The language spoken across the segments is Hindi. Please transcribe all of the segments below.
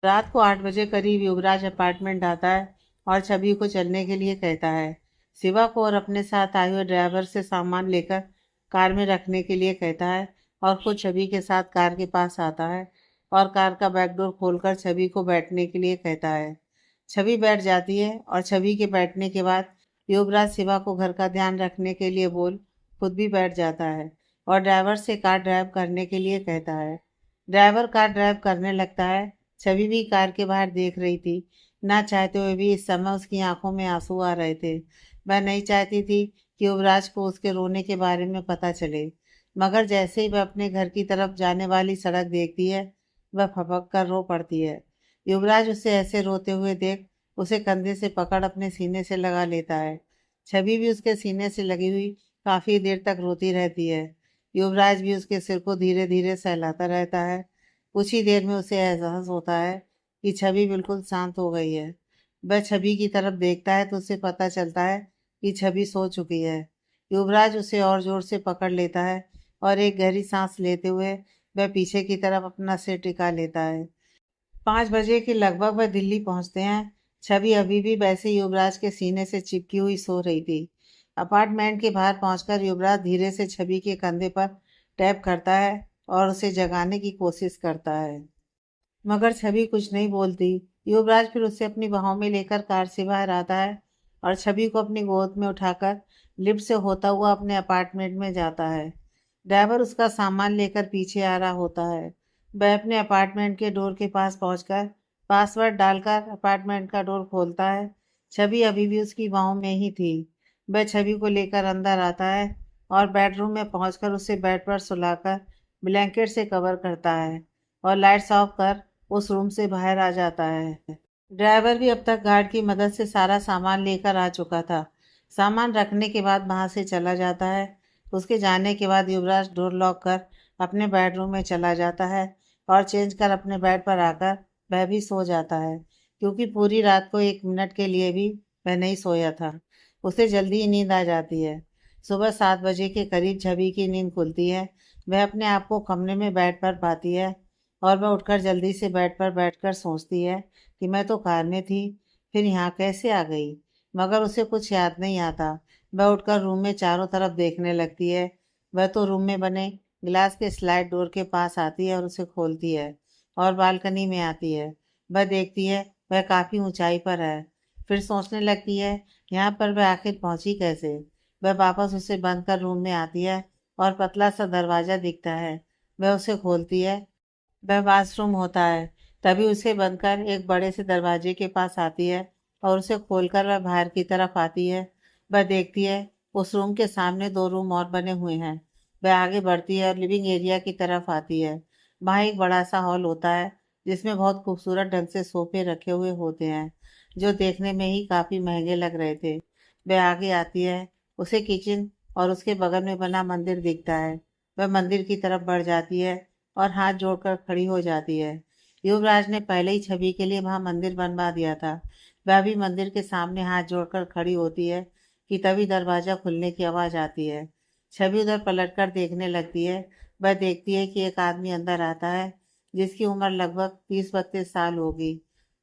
रात को 8 बजे करीब युवराज अपार्टमेंट आता है और छवि को चलने के लिए कहता है। शिवा को और अपने साथ आए हुए ड्राइवर से सामान लेकर कार में रखने के लिए कहता है और खुद छवि के साथ कार के पास आता है और कार का बैकडोर खोलकर छवि को बैठने के लिए कहता है। छवि बैठ जाती है और छवि के बैठने के बाद युवराज शिवा को घर का ध्यान रखने के लिए बोल खुद भी बैठ जाता है और ड्राइवर से कार ड्राइव करने के लिए कहता है। ड्राइवर कार ड्राइव करने लगता है। छवि भी कार के बाहर देख रही थी। ना चाहते हुए भी इस समय उसकी आंखों में आंसू आ रहे थे। वह नहीं चाहती थी कि युवराज को उसके रोने के बारे में पता चले, मगर जैसे ही वह अपने घर की तरफ जाने वाली सड़क देखती है वह फपक कर रो पड़ती है। युवराज उसे ऐसे रोते हुए देख उसे कंधे से पकड़ अपने सीने से लगा लेता है। छवि भी उसके सीने से लगी हुई काफी देर तक रोती रहती है। युवराज भी उसके सिर को धीरे धीरे सहलाता रहता है। कुछ ही देर में उसे एहसास होता है कि छवि बिल्कुल शांत हो गई है। वह छवि की तरफ देखता है तो उसे पता चलता है कि छवि सो चुकी है। युवराज उसे और जोर से पकड़ लेता है और एक गहरी सांस लेते हुए वह पीछे की तरफ अपना सिर टिका लेता है। 5 बजे के लगभग वह दिल्ली पहुंचते हैं। छवि अभी भी वैसे युवराज के सीने से चिपकी हुई सो रही थी। अपार्टमेंट के बाहर पहुंचकर युवराज धीरे से छवि के कंधे पर टैप करता है और उसे जगाने की कोशिश करता है, मगर छवि कुछ नहीं बोलती। युवराज फिर उसे अपनी बाहों में लेकर कार से बाहर आता है और छवि को अपनी गोद में उठाकर लिफ्ट से होता हुआ अपने अपार्टमेंट में जाता है। ड्राइवर उसका सामान लेकर पीछे आ रहा होता है। वह अपने अपार्टमेंट के डोर के पास पहुंचकर पासवर्ड डालकर अपार्टमेंट का डोर खोलता है। छवि अभी भी उसकी बाहों में ही थी। वह छवि को लेकर अंदर आता है और बेडरूम में पहुंचकर उसे बेड पर सुलाकर ब्लैंकेट से कवर करता है और लाइट्स ऑफ कर उस रूम से बाहर आ जाता है। ड्राइवर भी अब तक गार्ड की मदद से सारा सामान लेकर आ चुका था। सामान रखने के बाद वहां से चला जाता है। उसके जाने के बाद युवराज डोर लॉक कर अपने बेडरूम में चला जाता है और चेंज कर अपने बेड पर आकर वह भी सो जाता है, क्योंकि पूरी रात को 1 मिनट के लिए भी वह नहीं सोया था। उसे जल्दी ही नींद आ जाती है। सुबह 7 बजे के करीब छवि की नींद खुलती है। वह अपने आप को कमरे में बेड पर पाती है और वह उठकर जल्दी से बेड पर बैठकर सोचती है कि मैं तो कार में थी, फिर यहाँ कैसे आ गई। मगर उसे कुछ याद नहीं आता। वह उठकर रूम में चारों तरफ देखने लगती है। वह तो रूम में बने ग्लास के स्लाइड डोर के पास आती है और उसे खोलती है और बालकनी में आती है। वह देखती है वह काफ़ी ऊंचाई पर है। फिर सोचने लगती है यहाँ पर वह आखिर पहुंची कैसे। वह वापस उसे बंद कर रूम में आती है और पतला सा दरवाज़ा दिखता है। वह उसे खोलती है। वह वॉशरूम होता है। तभी उसे बंद कर एक बड़े से दरवाजे के पास आती है और उसे खोलकर वह बाहर की तरफ आती है। वह देखती है उस रूम के सामने 2 रूम और बने हुए हैं। वह आगे बढ़ती है और लिविंग एरिया की तरफ आती है। वहाँ एक बड़ा सा हॉल होता है जिसमें बहुत खूबसूरत ढंग से सोफे रखे हुए होते हैं जो देखने में ही काफ़ी महंगे लग रहे थे। वह आगे आती है। उसे किचन और उसके बगल में बना मंदिर दिखता है। वह मंदिर की तरफ बढ़ जाती है और हाथ जोड़कर खड़ी हो जाती है। युवराज ने पहले ही छवि के लिए वहां मंदिर बनवा दिया था। वह भी मंदिर के सामने हाथ जोड़कर खड़ी होती है कि तभी दरवाजा खुलने की आवाज आती है। छवि उधर पलटकर देखने लगती है। वह देखती है कि एक आदमी अंदर आता है जिसकी उम्र लगभग 30-32 साल होगी।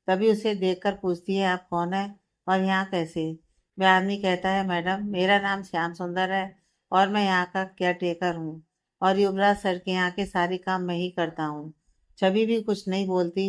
तभी उसे देखकर पूछती है आप कौन है और यहाँ कैसे। वह आदमी कहता है मैडम मेरा नाम श्याम सुंदर है और मैं यहाँ का केयर टेकर हूँ और युवराज सर के यहाँ के सारे काम मैं ही करता हूँ। छवि भी कुछ नहीं बोलती।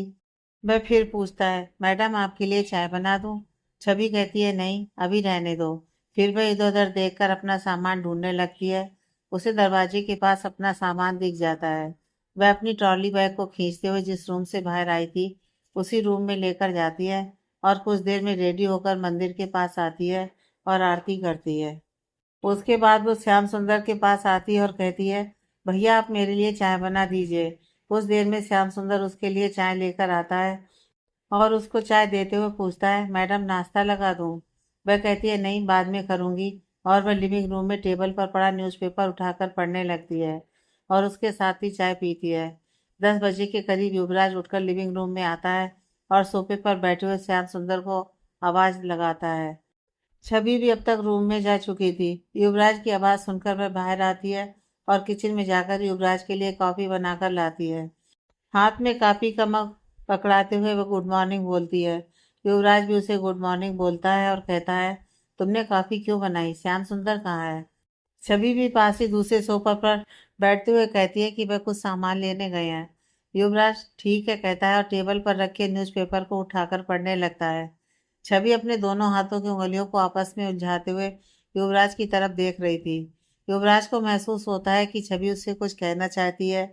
वह फिर पूछता है मैडम आपके लिए चाय बना दूँ। छवि कहती है नहीं अभी रहने दो। फिर वह इधर उधर देखकर अपना सामान ढूंढने लगती है। उसे दरवाजे के पास अपना सामान दिख जाता है। वह अपनी ट्रॉली बैग को खींचते हुए जिस रूम से बाहर आई थी उसी रूम में लेकर जाती है और कुछ देर में रेडी होकर मंदिर के पास आती है और आरती करती है। उसके बाद वो श्याम सुंदर के पास आती है और कहती है भैया आप मेरे लिए चाय बना दीजिए। कुछ देर में श्याम सुंदर उसके लिए चाय लेकर आता है और उसको चाय देते हुए पूछता है मैडम नाश्ता लगा दूं। वह कहती है नहीं बाद में करूंगी और वह लिविंग रूम में टेबल पर पड़ा न्यूज़पेपर उठाकर पढ़ने लगती है और उसके साथ ही चाय पीती है। 10 बजे के करीब युवराज उठकर लिविंग रूम में आता है और सोफे पर बैठे हुए श्याम सुंदर को आवाज लगाता है। छवि भी अब तक रूम में जा चुकी थी। युवराज की आवाज़ सुनकर वह बाहर आती है और किचन में जाकर युवराज के लिए कॉफ़ी बनाकर लाती है। हाथ में कॉफ़ी का मग पकड़ाते हुए वो गुड मॉर्निंग बोलती है। युवराज भी उसे गुड मॉर्निंग बोलता है और कहता है, तुमने कॉफी क्यों बनाई? श्याम सुंदर कहाँ है? छवि भी पास ही दूसरे सोफा पर बैठते हुए कहती है कि वह कुछ सामान लेने गए हैं। युवराज ठीक है कहता है और टेबल पर रखे न्यूज़पेपर को उठाकर पढ़ने लगता है। छवि अपने दोनों हाथों की उंगलियों को आपस में उलझाते हुए युवराज की तरफ देख रही थी। युवराज को महसूस होता है कि छवि उससे कुछ कहना चाहती है।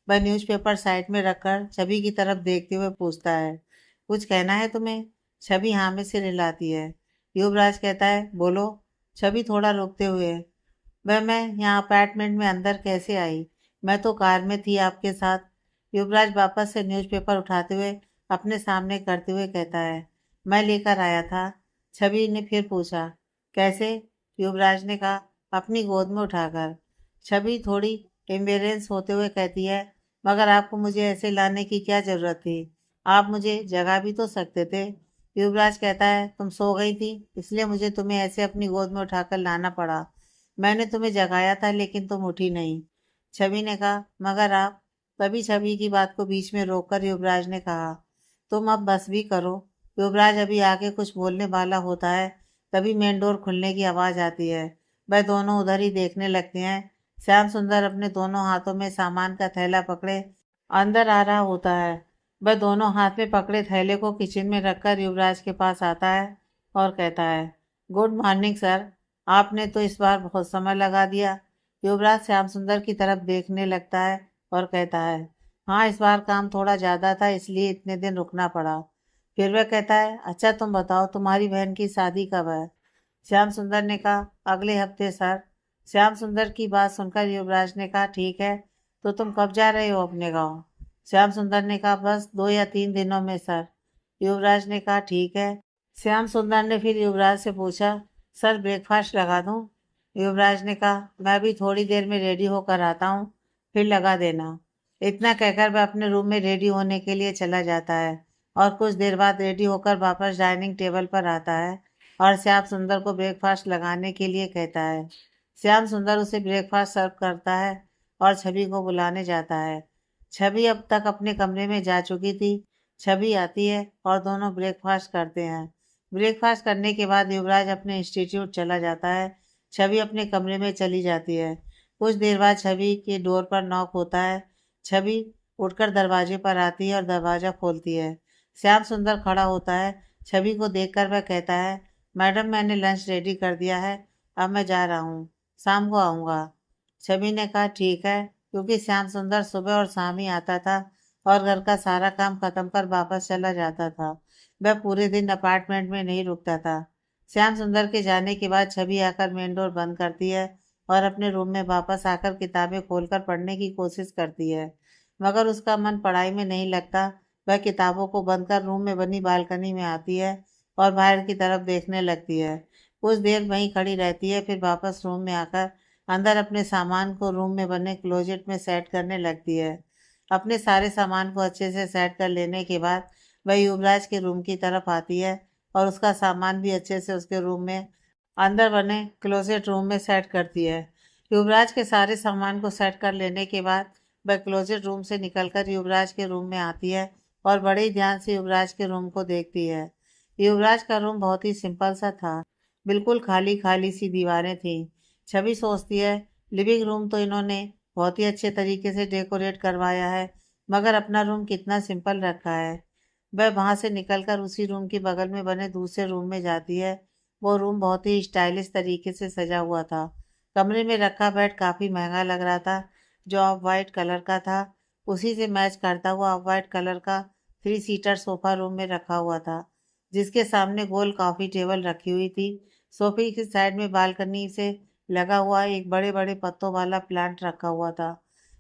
वह न्यूज़पेपर साइड में रखकर छवि की तरफ देखते हुए पूछता है, कुछ कहना है तुम्हें? छवि हाँ में सिर हिलाती है। युवराज कहता है, बोलो। छवि थोड़ा रुकते हुए, वह मैं यहाँ अपार्टमेंट में अंदर कैसे आई? मैं तो कार में थी आपके साथ। युवराज वापस से न्यूज़पेपर उठाते हुए अपने सामने करते हुए कहता है, मैं लेकर आया था। छवि ने फिर पूछा, कैसे? युवराज ने कहा, अपनी गोद में उठाकर। छवि थोड़ी एम्बेरेंस होते हुए कहती है, मगर आपको मुझे ऐसे लाने की क्या जरूरत थी? आप मुझे जगा भी तो सकते थे। युवराज कहता है, तुम सो गई थी इसलिए मुझे तुम्हें ऐसे अपनी गोद में उठाकर लाना पड़ा। मैंने तुम्हें जगाया था लेकिन तुम उठी नहीं। छवि ने कहा, मगर आप। तभी छवि की बात को बीच में रोककर युवराज ने कहा, तुम अब बस भी करो। युवराज अभी आगे कुछ बोलने वाला होता है, तभी मेन डोर खुलने की आवाज आती है। वह दोनों उधर ही देखने लगते हैं। श्याम सुंदर अपने दोनों हाथों में सामान का थैला पकड़े अंदर आ रहा होता है। वह दोनों हाथ में पकड़े थैले को किचन में रखकर युवराज के पास आता है और कहता है, गुड मॉर्निंग सर। आपने तो इस बार बहुत समय लगा दिया। युवराज श्याम सुंदर की तरफ देखने लगता है और कहता है, हाँ इस बार काम थोड़ा ज्यादा था इसलिए इतने दिन रुकना पड़ा। फिर वह कहता है, अच्छा तुम बताओ तुम्हारी बहन की शादी कब है? श्याम सुंदर ने कहा, अगले हफ्ते सर। श्याम सुंदर की बात सुनकर युवराज ने कहा, ठीक है, तो तुम कब जा रहे हो अपने गाँव? श्याम सुंदर ने कहा, बस 2 या 3 दिनों में सर। युवराज ने कहा, ठीक है। श्याम सुंदर ने फिर युवराज से पूछा, सर ब्रेकफास्ट लगा दूं? युवराज ने कहा, मैं भी थोड़ी देर में रेडी होकर आता हूँ, फिर लगा देना। इतना कहकर वह अपने रूम में रेडी होने के लिए चला जाता है और कुछ देर बाद रेडी होकर वापस डाइनिंग टेबल पर आता है और श्याम सुंदर को ब्रेकफास्ट लगाने के लिए कहता है। श्याम सुंदर उसे ब्रेकफास्ट सर्व करता है और छवि को बुलाने जाता है। छवि अब तक अपने कमरे में जा चुकी थी। छवि आती है और दोनों ब्रेकफास्ट करते हैं। ब्रेकफास्ट करने के बाद युवराज अपने इंस्टीट्यूट चला जाता है। छवि अपने कमरे में चली जाती है। कुछ देर बाद छवि के डोर पर नॉक होता है। छवि उठकर दरवाजे पर आती है और दरवाजा खोलती है। श्याम सुंदर खड़ा होता है। छवि को देखकर वह कहता है, मैडम मैंने लंच रेडी कर दिया है, अब मैं जा रहा हूँ, शाम को आऊँगा। छवि ने कहा, ठीक है, क्योंकि श्याम सुंदर सुबह और शाम ही आता था और घर का सारा काम खत्म कर वापस चला जाता था। वह पूरे दिन अपार्टमेंट में नहीं रुकता था। श्याम सुंदर के जाने के बाद छवि आकर मेन डोर बंद करती है और अपने रूम में वापस आकर किताबें खोलकर पढ़ने की कोशिश करती है, मगर उसका मन पढ़ाई में नहीं लगता। वह किताबों को बंद कर रूम में बनी बालकनी में आती है और बाहर की तरफ देखने लगती है। कुछ देर वहीं खड़ी रहती है, फिर वापस रूम में आकर अंदर अपने सामान को रूम में बने क्लोजेट में सेट करने लगती है। अपने सारे सामान को अच्छे से सेट कर लेने के बाद वह युवराज के रूम की तरफ आती है और उसका सामान भी अच्छे से उसके रूम में अंदर बने क्लोजेट रूम में सेट करती है। युवराज के सारे सामान को सेट कर लेने के बाद वह क्लोजेट रूम से निकलकर युवराज के रूम में आती है और बड़े ही ध्यान से युवराज के रूम को देखती है। युवराज का रूम बहुत ही सिंपल सा था। बिल्कुल खाली खाली सी दीवारें थी। छवि सोचती है, लिविंग रूम तो इन्होंने बहुत ही अच्छे तरीके से डेकोरेट करवाया है, मगर अपना रूम कितना सिंपल रखा है। वह वहां से निकलकर उसी रूम के बगल में बने दूसरे रूम में जाती है। वो रूम बहुत ही स्टाइलिश तरीके से सजा हुआ था। कमरे में रखा बेड काफी महंगा लग रहा था, जो ऑफ वाइट कलर का था। उसी से मैच करता हुआ ऑफ वाइट कलर का 3 सीटर सोफा रूम में रखा हुआ था, जिसके सामने गोल कॉफी टेबल रखी हुई थी। सोफे की साइड में बालकनी से लगा हुआ एक बड़े बड़े पत्तों वाला प्लांट रखा हुआ था,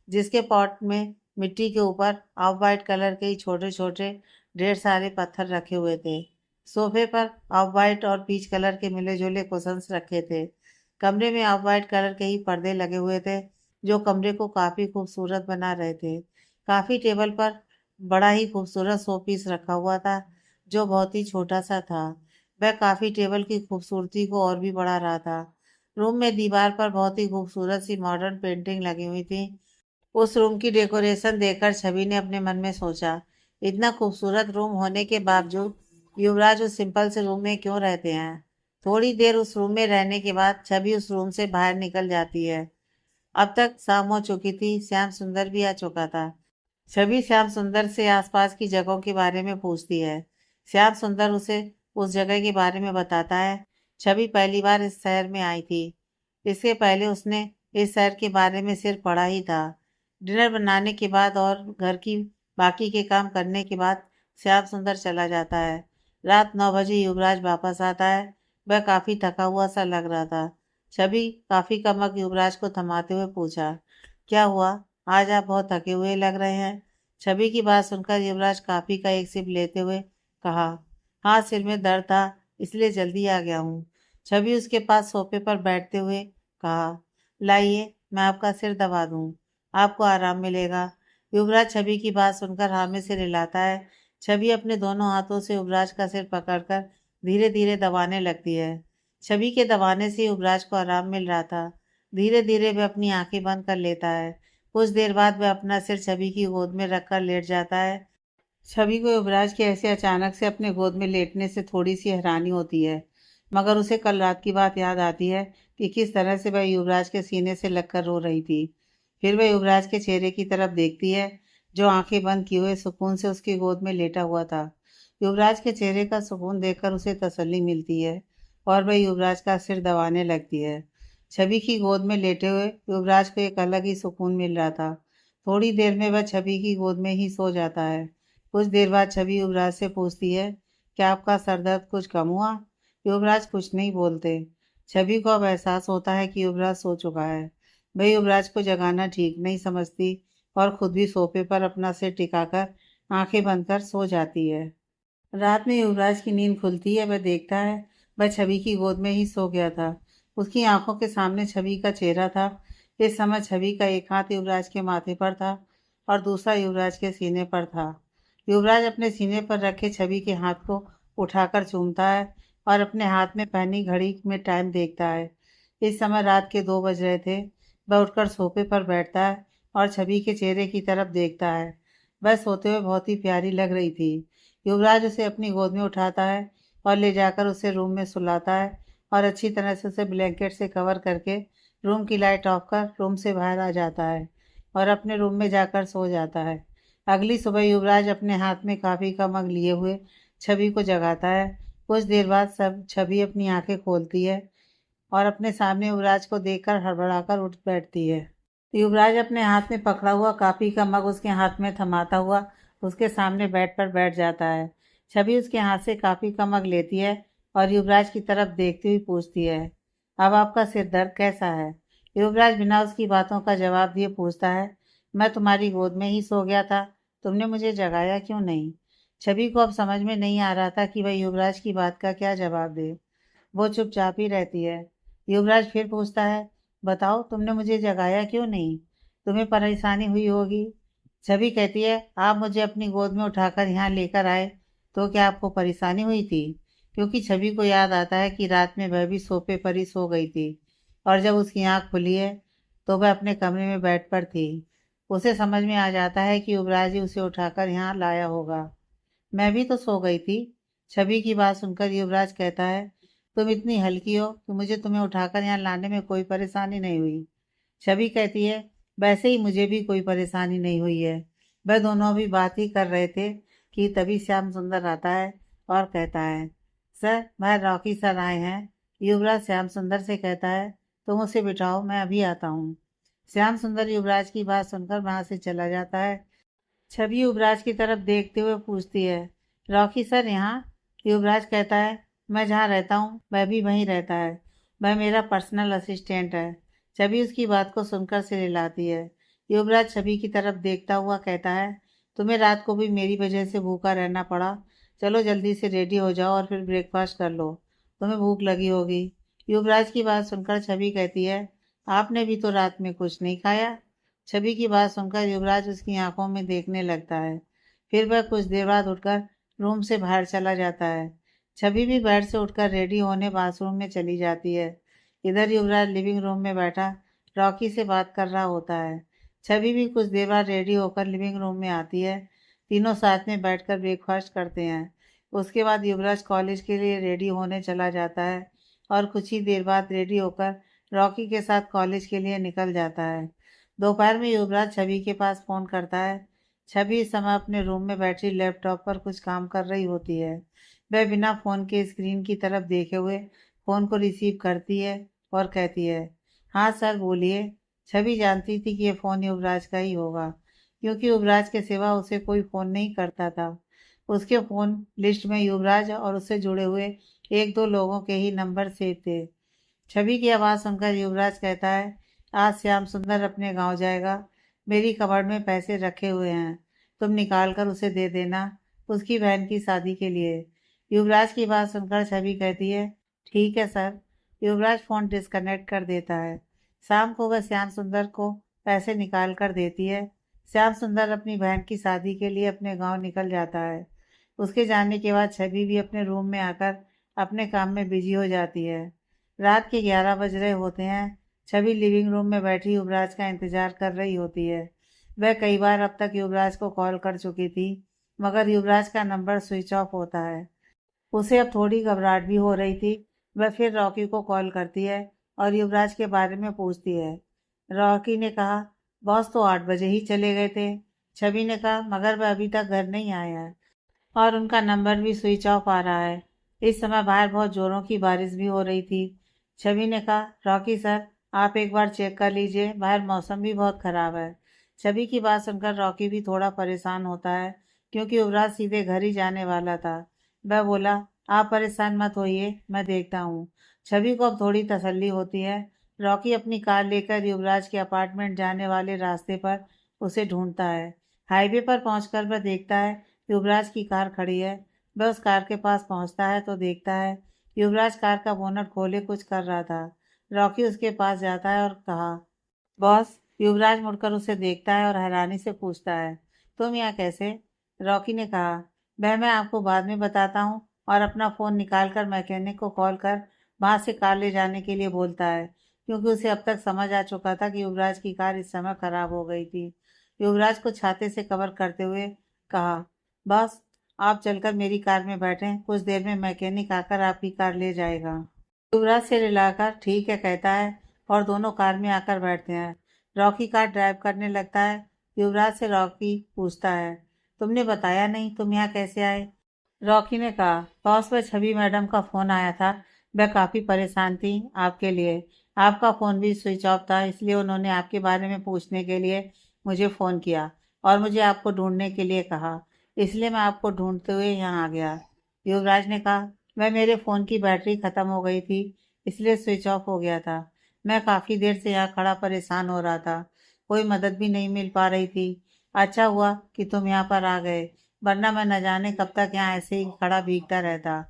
जिसके पॉट में मिट्टी के ऊपर ऑफ वाइट कलर के ही छोटे छोटे ढेर सारे पत्थर रखे हुए थे। सोफे पर ऑफ वाइट और पीच कलर के मिले जुले कुशन्स रखे थे। कमरे में ऑफ वाइट कलर के ही पर्दे लगे हुए थे, जो कमरे को काफी खूबसूरत बना रहे थे। काफी टेबल पर बड़ा ही खूबसूरत शो पीस रखा हुआ था, जो बहुत ही छोटा सा था। वह काफी टेबल की खूबसूरती को और भी बढ़ा रहा था। रूम में दीवार पर बहुत ही खूबसूरत सी मॉडर्न पेंटिंग लगी हुई थी। उस रूम की डेकोरेशन देखकर छवि ने अपने मन में सोचा, इतना खूबसूरत रूम होने के बावजूद युवराज उस सिंपल से रूम में क्यों रहते हैं? थोड़ी देर उस रूम में रहने के बाद छवि उस रूम से बाहर निकल जाती है। अब तक शाम हो चुकी थी। श्याम सुंदर भी आ चुका था। छवि श्याम सुंदर से आसपास की जगहों के बारे में पूछती है। श्याम सुंदर उसे उस जगह के बारे में बताता है। छवि पहली बार इस शहर में आई थी। इसके पहले उसने इस शहर के बारे में सिर्फ पढ़ा ही था। डिनर बनाने के बाद और घर की बाकी के काम करने के बाद श्याम सुंदर चला जाता है। रात 9 बजे युवराज वापस आता है। वह काफी थका हुआ सा लग रहा था। छवि काफी कमक युवराज को थमाते हुए पूछा, क्या हुआ? आज आप बहुत थके हुए लग रहे हैं। छवि की बात सुनकर युवराज कॉफी का एक सिप लेते हुए कहा, हाँ, सिर में दर्द था, इसलिए जल्दी आ गया हूँ। छवि उसके पास सोफे पर बैठते हुए कहा, लाइए, मैं आपका सिर दबा दूँ, आपको आराम मिलेगा। युवराज छवि की बात सुनकर हाँ में सिर हिलाता है। छवि अपने दोनों हाथों से युवराज का सिर पकड़कर धीरे धीरे दबाने लगती है। छवि के दबाने से युवराज को आराम मिल रहा था। धीरे धीरे वह अपनी आंखें बंद कर लेता है। कुछ देर बाद वह अपना सिर छवि की गोद में रखकर लेट जाता है। छवि को युवराज के ऐसे अचानक से अपने गोद में लेटने से थोड़ी सी हैरानी होती है, मगर उसे कल रात की बात याद आती है कि किस तरह से वह युवराज के सीने से लगकर रो रही थी। फिर वह युवराज के चेहरे की तरफ देखती है, जो आंखें बंद किए हुए सुकून से उसकी गोद में लेटा हुआ था। युवराज के चेहरे का सुकून देखकर उसे तसल्ली मिलती है और वह युवराज का सिर दबाने लगती है। छवि की गोद में लेटे हुए युवराज को एक अलग ही सुकून मिल रहा था। थोड़ी देर में वह छवि की गोद में ही सो जाता है। कुछ देर बाद छवि युवराज से पूछती है, क्या आपका सर दर्द कुछ कम हुआ? युवराज कुछ नहीं बोलते। छवि को अब एहसास होता है कि युवराज सो चुका है। वह युवराज को जगाना ठीक नहीं समझती और खुद भी सोफे पर अपना सिर टिकाकर आंखें बंद कर सो जाती है। रात में युवराज की नींद खुलती है। वह देखता है वह छवि की गोद में ही सो गया था। उसकी आंखों के सामने छवि का चेहरा था। इस समय छवि का एक हाथ युवराज के माथे पर था और दूसरा युवराज के सीने पर था। युवराज अपने सीने पर रखे छवि के हाथ को उठाकर चूमता है और अपने हाथ में पहनी घड़ी में टाइम देखता है। इस समय रात के 2 बज रहे थे। वह उठकर सोफे पर बैठता है और छवि के चेहरे की तरफ देखता है। वह सोते हुए बहुत ही प्यारी लग रही थी। युवराज उसे अपनी गोद में उठाता है और ले जाकर उसे रूम में सुलाता है और अच्छी तरह से उसे ब्लैंकेट से कवर करके रूम की लाइट ऑफ कर रूम से बाहर आ जाता है और अपने रूम में जाकर सो जाता है। अगली सुबह युवराज अपने हाथ में कॉफी का मग लिए हुए छवि को जगाता है। कुछ देर बाद सब छवि अपनी आंखें खोलती है और अपने सामने युवराज को देखकर हड़बड़ाकर उठ बैठती है। युवराज अपने हाथ में पकड़ा हुआ कॉफी का मग उसके हाथ में थमाता हुआ उसके सामने बेड पर बैठ जाता है। छवि उसके हाथ से कॉफी का मग लेती है और युवराज की तरफ देखती हुई पूछती है, अब आपका सिर दर्द कैसा है? युवराज बिना उसकी बातों का जवाब दिए पूछता है, मैं तुम्हारी गोद में ही सो गया था, तुमने मुझे जगाया क्यों नहीं? छवि को अब समझ में नहीं आ रहा था कि वह युवराज की बात का क्या जवाब दे। वो चुपचाप ही रहती है। युवराज फिर पूछता है, बताओ, तुमने मुझे जगाया क्यों नहीं? तुम्हें परेशानी हुई होगी। छवि कहती है, आप मुझे अपनी गोद में उठाकर यहाँ लेकर आए तो क्या आपको परेशानी हुई थी? क्योंकि छवि को याद आता है कि रात में वह भी सोफे पर ही सो गई थी और जब उसकी आंख खुली है तो वह अपने कमरे में बेड पर थी। उसे समझ में आ जाता है कि युवराज ही उसे उठाकर यहाँ लाया होगा। मैं भी तो सो गई थी। छवि की बात सुनकर युवराज कहता है, तुम इतनी हल्की हो कि मुझे तुम्हें उठाकर यहाँ लाने में कोई परेशानी नहीं हुई। छवि कहती है, वैसे ही मुझे भी कोई परेशानी नहीं हुई है। वह दोनों अभी बात ही कर रहे थे कि तभी श्याम सुंदर आता है और कहता है, सर, भाई रॉकी सर आए हैं। युवराज श्याम सुंदर से कहता है, तुम उसे बिठाओ, मैं अभी आता हूँ। श्याम सुंदर युवराज की बात सुनकर वहां से चला जाता है। छवि युवराज की तरफ देखते हुए पूछती है, रॉकी सर यहाँ? युवराज कहता है, मैं जहाँ रहता हूँ वह भी वहीं रहता है, वह मेरा पर्सनल असिस्टेंट है। छवि उसकी बात को सुनकर सिर हिलाती है। युवराज छवि की तरफ देखता हुआ कहता है, तुम्हें रात को भी मेरी वजह से भूखा रहना पड़ा। चलो जल्दी से रेडी हो जाओ और फिर ब्रेकफास्ट कर लो, तुम्हें भूख लगी होगी। युवराज की बात सुनकर छवि कहती है, आपने भी तो रात में कुछ नहीं खाया। छवि की बात सुनकर युवराज उसकी आंखों में देखने लगता है। फिर वह कुछ देर बाद उठकर रूम से बाहर चला जाता है। छवि भी बेड से उठकर रेडी होने बाथरूम में चली जाती है। इधर युवराज लिविंग रूम में बैठा रॉकी से बात कर रहा होता है। छवि भी कुछ देर बाद रेडी होकर लिविंग रूम में आती है। तीनों साथ में बैठकर ब्रेकफास्ट करते हैं। उसके बाद युवराज कॉलेज के लिए रेडी होने चला जाता है और कुछ ही देर बाद रेडी होकर रॉकी के साथ कॉलेज के लिए निकल जाता है। दोपहर में युवराज छवि के पास फ़ोन करता है। छवि इस समय अपने रूम में बैठी लैपटॉप पर कुछ काम कर रही होती है। वह बिना फ़ोन के स्क्रीन की तरफ देखे हुए फ़ोन को रिसीव करती है और कहती है, हाँ सर बोलिए। छवि जानती थी कि यह फ़ोन युवराज का ही होगा, क्योंकि युवराज के सिवा उसे कोई फ़ोन नहीं करता था। उसके फ़ोन लिस्ट में युवराज और उससे जुड़े हुए एक दो लोगों के ही नंबर सेव थे। छवि की आवाज़ सुनकर युवराज कहता है, आज श्याम सुंदर अपने गांव जाएगा। मेरी कबर्ड में पैसे रखे हुए हैं, तुम निकाल कर उसे दे देना, उसकी बहन की शादी के लिए। युवराज की बात सुनकर छवि कहती है, ठीक है सर। युवराज फ़ोन डिस्कनेक्ट कर देता है। शाम को वह श्याम सुंदर को पैसे निकाल कर देती है। श्याम सुंदर अपनी बहन की शादी के लिए अपने गांव निकल जाता है। उसके जाने के बाद छवि भी अपने रूम में आकर अपने काम में बिजी हो जाती है। रात के 11 बज रहे होते हैं। छवि लिविंग रूम में बैठी युवराज का इंतजार कर रही होती है। वह कई बार अब तक युवराज को कॉल कर चुकी थी, मगर युवराज का नंबर स्विच ऑफ होता है। उसे अब थोड़ी घबराहट भी हो रही थी। वह फिर रॉकी को कॉल करती है और युवराज के बारे में पूछती है। रॉकी ने कहा, बॉस तो 8 बजे ही चले गए थे। छवि ने कहा, मगर वह अभी तक घर नहीं आया है और उनका नंबर भी स्विच ऑफ आ रहा है। इस समय बाहर बहुत जोरों की बारिश भी हो रही थी। छवि ने कहा, रॉकी सर आप एक बार चेक कर लीजिए, बाहर मौसम भी बहुत ख़राब है। छवि की बात सुनकर रॉकी भी थोड़ा परेशान होता है, क्योंकि युवराज सीधे घर ही जाने वाला था। वह बोला, आप परेशान मत होइए, मैं देखता हूँ। छवि को अब थोड़ी तसल्ली होती है। रॉकी अपनी कार लेकर युवराज के अपार्टमेंट जाने वाले रास्ते पर उसे ढूंढता है। हाईवे पर पहुंचकर वह देखता है युवराज की कार खड़ी है। वह उस कार के पास पहुंचता है तो देखता है युवराज कार का बोनट खोले कुछ कर रहा था। रॉकी उसके पास जाता है और कहा, बॉस। युवराज मुड़कर उसे देखता है और हैरानी से पूछता है, तुम यहाँ कैसे? रॉकी ने कहा, वह मैं आपको बाद में बताता हूँ, और अपना फ़ोन निकालकर मैकेनिक को कॉल कर वहाँ से कार ले जाने के लिए बोलता है, क्योंकि उसे अब तक समझ आ चुका था कि युवराज की कार इस समय खराब हो गई थी। युवराज को छाते से कवर करते हुए कहा, बस आप चलकर मेरी कार में बैठें, कुछ देर में मैकेनिक आकर आपकी कार ले जाएगा। युवराज से रिलाकर ठीक है कहता है और दोनों कार में आकर बैठते हैं। रॉकी कार ड्राइव करने लगता है। युवराज से रॉकी पूछता है, तुमने बताया नहीं, तुम यहाँ कैसे आए? रॉकी ने कहा, बॉस वह छवि मैडम का फ़ोन आया था, वह काफ़ी परेशान थी आपके लिए। आपका फ़ोन भी स्विच ऑफ था, इसलिए उन्होंने आपके बारे में पूछने के लिए मुझे फ़ोन किया और मुझे आपको ढूंढने के लिए कहा, इसलिए मैं आपको ढूंढते हुए यहाँ आ गया। युवराज ने कहा, वह मेरे फ़ोन की बैटरी ख़त्म हो गई थी, इसलिए स्विच ऑफ हो गया था। मैं काफ़ी देर से यहाँ खड़ा परेशान हो रहा था, कोई मदद भी नहीं मिल पा रही थी। अच्छा हुआ कि तुम यहाँ पर आ गए, वरना मैं न जाने कब तक यहाँ ऐसे ही खड़ा भीगता रहता।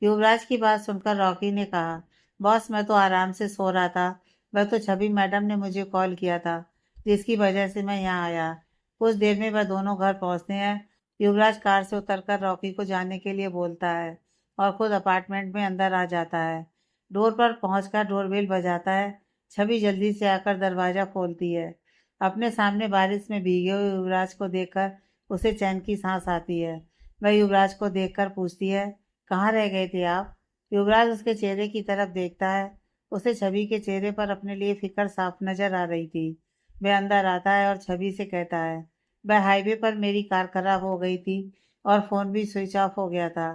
युवराज की बात सुनकर रॉकी ने कहा, बॉस मैं तो आराम से सो रहा था, वह तो छवि मैडम ने मुझे कॉल किया था, जिसकी वजह से मैं यहाँ आया। कुछ देर में वह दोनों घर पहुँचते हैं। युवराज कार से उतरकर रॉकी को जाने के लिए बोलता है और खुद अपार्टमेंट में अंदर आ जाता है। डोर पर पहुंचकर डोरबेल बजाता है। छवि जल्दी से आकर दरवाज़ा खोलती है। अपने सामने बारिश में भीगे हुए युवराज को देखकर उसे चैन की सांस आती है। वह युवराज को देखकर पूछती है, कहाँ रह गए थे आप? युवराज उसके चेहरे की तरफ देखता है। उसे छवि के चेहरे पर अपने लिए फिक्र साफ नजर आ रही थी। वह अंदर आता है और छवि से कहता है, वह हाईवे पर मेरी कार खराब हो गई थी और फ़ोन भी स्विच ऑफ हो गया था।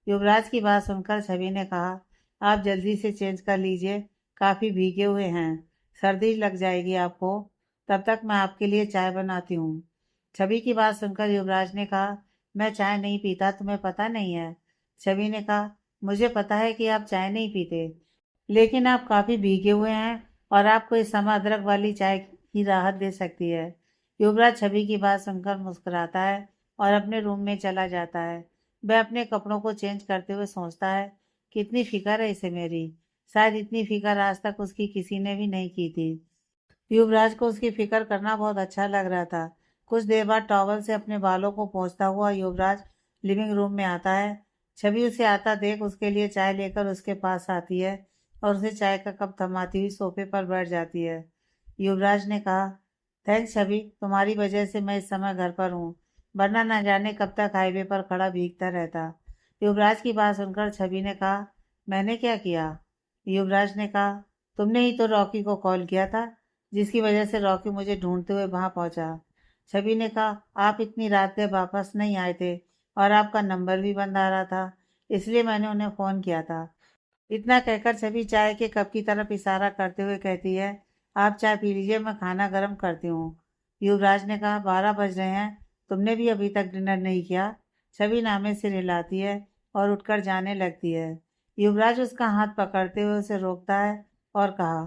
युवराज की बात सुनकर छवि ने कहा, आप जल्दी से चेंज कर लीजिए, काफ़ी भीगे हुए हैं, सर्दी लग जाएगी आपको। तब तक मैं आपके लिए चाय बनाती हूँ। छवि की बात सुनकर युवराज ने कहा, मैं चाय नहीं पीता, तुम्हें पता नहीं है? छवि ने कहा, मुझे पता है कि आप चाय नहीं पीते, लेकिन आप काफ़ी भीगे हुए हैं और आपको इस समय अदरक वाली चाय ही राहत दे सकती है। युवराज छवि की बात सुनकर मुस्कुराता है और अपने रूम में चला जाता है। वह अपने कपड़ों को चेंज करते हुए सोचता है, कितनी फिक्र है इसे मेरी। शायद इतनी फिक्र आज तक उसकी किसी ने भी नहीं की थी। युवराज को उसकी फिक्र करना बहुत अच्छा लग रहा था। कुछ देर बाद टॉवल से अपने बालों को पोंछता हुआ युवराज लिविंग रूम में आता है। छवि उसे आता देख उसके लिए चाय लेकर उसके पास आती है और उसे चाय का कप थमाती हुई सोफे पर बैठ जाती है। युवराज ने कहा, थैंक्स छवि, तुम्हारी वजह से मैं इस समय घर पर हूँ। वरना न जाने कब तक हाईवे पर खड़ा भीगता रहता। युवराज की बात सुनकर छवि ने कहा, मैंने क्या किया? युवराज ने कहा, तुमने ही तो रॉकी को कॉल किया था, जिसकी वजह से रॉकी मुझे ढूंढते हुए वहां पहुंचा। छवि ने कहा, आप इतनी रात गए वापस नहीं आए थे और आपका नंबर भी बंद आ रहा था, इसलिए मैंने उन्हें फ़ोन किया था। इतना कहकर छवि चाय के कप की तरफ इशारा करते हुए कहती है, आप चाय पी लीजिए, मैं खाना गर्म करती हूँ। युवराज ने कहा, 12 बज रहे हैं, तुमने भी अभी तक डिनर नहीं किया? छवि नामे सिर हिलाती है और उठकर जाने लगती है। युवराज उसका हाथ पकड़ते हुए उसे रोकता है और कहा,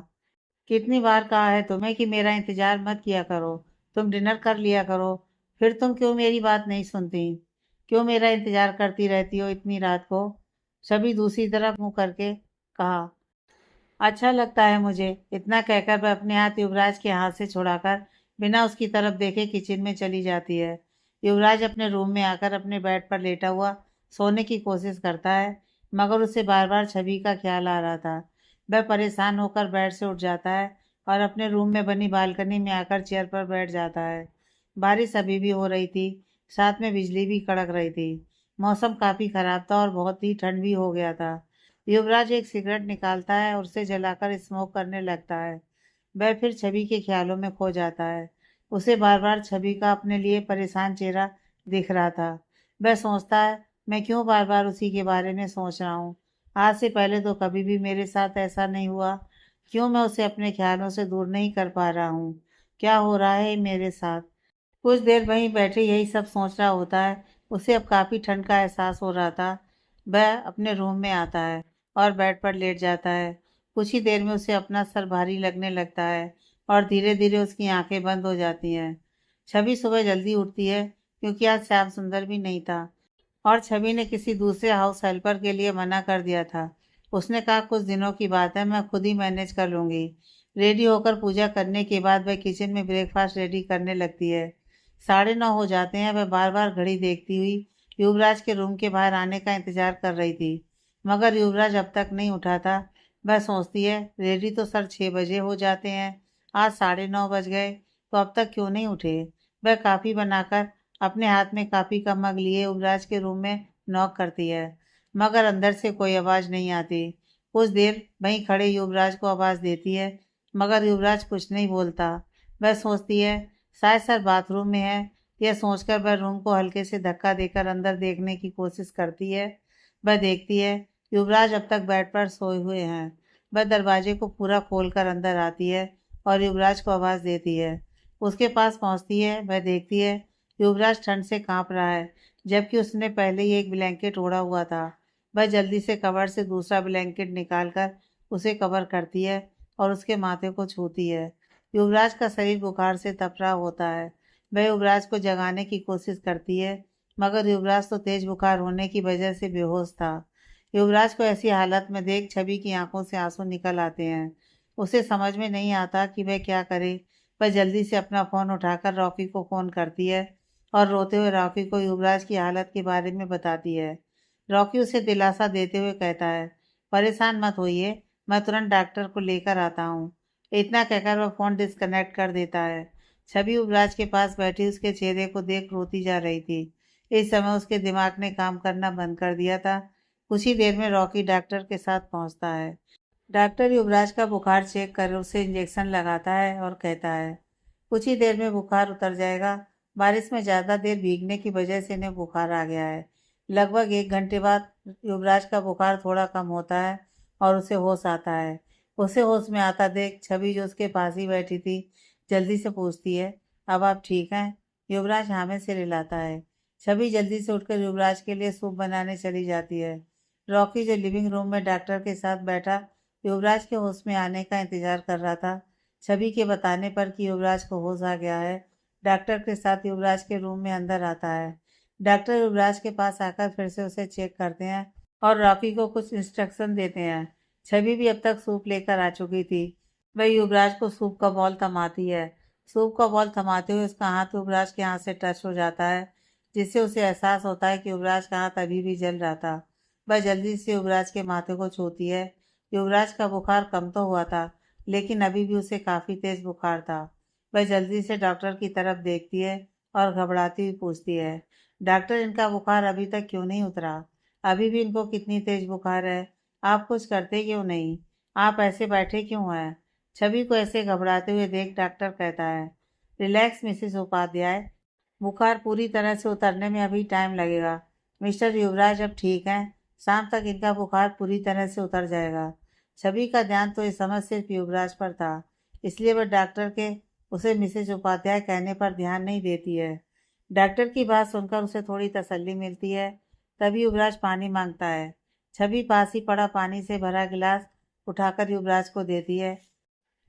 कितनी बार कहा है तुम्हें कि मेरा इंतजार मत किया करो, तुम डिनर कर लिया करो। फिर तुम क्यों मेरी बात नहीं सुनती? क्यों मेरा इंतजार करती रहती हो इतनी रात को? छवि दूसरी तरफ मुंह करके कहा, अच्छा लगता है मुझे। इतना कहकर वह अपने हाथ युवराज के हाथ से छुड़ाकर बिना उसकी तरफ देखे किचन में चली जाती है। युवराज अपने रूम में आकर अपने बेड पर लेटा हुआ सोने की कोशिश करता है, मगर उसे बार बार छवि का ख्याल आ रहा था। वह परेशान होकर बेड से उठ जाता है और अपने रूम में बनी बालकनी में आकर चेयर पर बैठ जाता है। बारिश अभी भी हो रही थी, साथ में बिजली भी कड़क रही थी। मौसम काफ़ी खराब था और बहुत ही ठंड भी हो गया था। युवराज एक सिगरेट निकालता है और उसे जलाकर स्मोक करने लगता है। वह फिर छवि के ख्यालों में खो जाता है। उसे बार बार छवि का अपने लिए परेशान चेहरा दिख रहा था। वह सोचता है, मैं क्यों बार बार उसी के बारे में सोच रहा हूँ? आज से पहले तो कभी भी मेरे साथ ऐसा नहीं हुआ। क्यों मैं उसे अपने ख्यालों से दूर नहीं कर पा रहा हूँ? क्या हो रहा है मेरे साथ? कुछ देर वहीं बैठे यही सब सोच रहा होता है। उसे अब काफ़ी ठंड का एहसास हो रहा था। वह अपने रूम में आता है और बेड पर लेट जाता है। कुछ ही देर में उसे अपना सर भारी लगने लगता है और धीरे धीरे उसकी आंखें बंद हो जाती हैं। छवि सुबह जल्दी उठती है, क्योंकि आज श्याम सुंदर भी नहीं था और छवि ने किसी दूसरे हाउस हेल्पर के लिए मना कर दिया था। उसने कहा, कुछ दिनों की बात है, मैं खुद ही मैनेज कर लूँगी। रेडी होकर पूजा करने के बाद वह किचन में ब्रेकफास्ट रेडी करने लगती है। 9:30 हो जाते हैं। वह बार बार घड़ी देखती हुई युवराज के रूम के बाहर आने का इंतजार कर रही थी, मगर युवराज अब तक नहीं उठा था। वह सोचती है, रेडी तो सर 6 बजे हो जाते हैं, आज 9:30 बज गए, तो अब तक क्यों नहीं उठे? वह काफ़ी बनाकर अपने हाथ में कॉफ़ी का मग लिए युवराज के रूम में नॉक करती है, मगर अंदर से कोई आवाज़ नहीं आती। कुछ देर वहीं खड़े युवराज को आवाज़ देती है, मगर युवराज कुछ नहीं बोलता। वह सोचती है, शायद सर बाथरूम में है। यह सोचकर वह रूम को हल्के से धक्का देकर अंदर देखने की कोशिश करती है। वह देखती है, युवराज अब तक बेड पर सोए हुए हैं। वह दरवाजे को पूरा खोलकर अंदर आती है और युवराज को आवाज़ देती है। उसके पास पहुंचती है। वह देखती है, युवराज ठंड से कांप रहा है, जबकि उसने पहले ही एक ब्लैंकेट ओढ़ा हुआ था। वह जल्दी से कवर से दूसरा ब्लैंकेट निकालकर उसे कवर करती है और उसके माथे को छूती है। युवराज का शरीर बुखार से तप रहा होता है। वह युवराज को जगाने की कोशिश करती है, मगर युवराज तो तेज बुखार होने की वजह से बेहोश था। युवराज को ऐसी हालत में देख छवि की आंखों से आंसू निकल आते हैं। उसे समझ में नहीं आता कि वह क्या करे। वह जल्दी से अपना फ़ोन उठाकर रॉकी को फ़ोन करती है और रोते हुए रॉकी को युवराज की हालत के बारे में बताती है। रॉकी उसे दिलासा देते हुए कहता है, परेशान मत होइए, मैं तुरंत डॉक्टर को लेकर आता हूँ। इतना कहकर वह फ़ोन डिस्कनेक्ट कर देता है। छवि युवराज के पास बैठी उसके चेहरे को देख रोती जा रही थी। इस समय उसके दिमाग ने काम करना बंद कर दिया था। कुछ ही देर में रॉकी डॉक्टर के साथ पहुंचता है। डॉक्टर युवराज का बुखार चेक कर उसे इंजेक्शन लगाता है और कहता है, कुछ ही देर में बुखार उतर जाएगा। बारिश में ज़्यादा देर भीगने की वजह से इन्हें बुखार आ गया है। लगभग 1 घंटे बाद युवराज का बुखार थोड़ा कम होता है और उसे होश आता है। उसे होश में आता देख छवि, जो उसके पास ही बैठी थी, जल्दी से पूछती है, अब आप ठीक हैं? युवराज हाँ में सिर हिलाता है। छवि जल्दी से उठकर युवराज के लिए सूप बनाने चली जाती है। रॉकी, जो लिविंग रूम में डॉक्टर के साथ बैठा युवराज के होश में आने का इंतजार कर रहा था, छवि के बताने पर कि युवराज को होश आ गया है, डॉक्टर के साथ युवराज के रूम में अंदर आता है। डॉक्टर युवराज के पास आकर फिर से उसे चेक करते हैं और रॉकी को कुछ इंस्ट्रक्शन देते हैं। छवि भी अब तक सूप लेकर आ चुकी थी। वह युवराज को सूप का बॉल थमाती है। सूप का बॉल थमाते हुए उसका हाथ युवराज के हाथ से टच हो जाता है, जिससे उसे एहसास होता है कि युवराज का हाथ अभी भी जल रहा था। वह जल्दी से युवराज के माथे को छूती है। युवराज का बुखार कम तो हुआ था, लेकिन अभी भी उसे काफ़ी तेज बुखार था। वह जल्दी से डॉक्टर की तरफ देखती है और घबराती हुई पूछती है, डॉक्टर इनका बुखार अभी तक क्यों नहीं उतरा? अभी भी इनको कितनी तेज बुखार है? आप कुछ करते क्यों नहीं? आप ऐसे बैठे क्यों हैं? छवि को ऐसे घबराते हुए देख डॉक्टर कहता है, रिलैक्स मिसेस उपाध्याय, बुखार पूरी तरह से उतरने में अभी टाइम लगेगा। मिस्टर युवराज अब ठीक हैं, शाम तक इनका बुखार पूरी तरह से उतर जाएगा। छवि का ध्यान तो इस समय सिर्फ युवराज पर था, इसलिए वह डॉक्टर के उसे मिसेज उपाध्याय कहने पर ध्यान नहीं देती है। डॉक्टर की बात सुनकर उसे थोड़ी तसल्ली मिलती है। तभी युवराज पानी मांगता है। छवि पास ही पड़ा पानी से भरा गिलास उठाकर युवराज को देती है।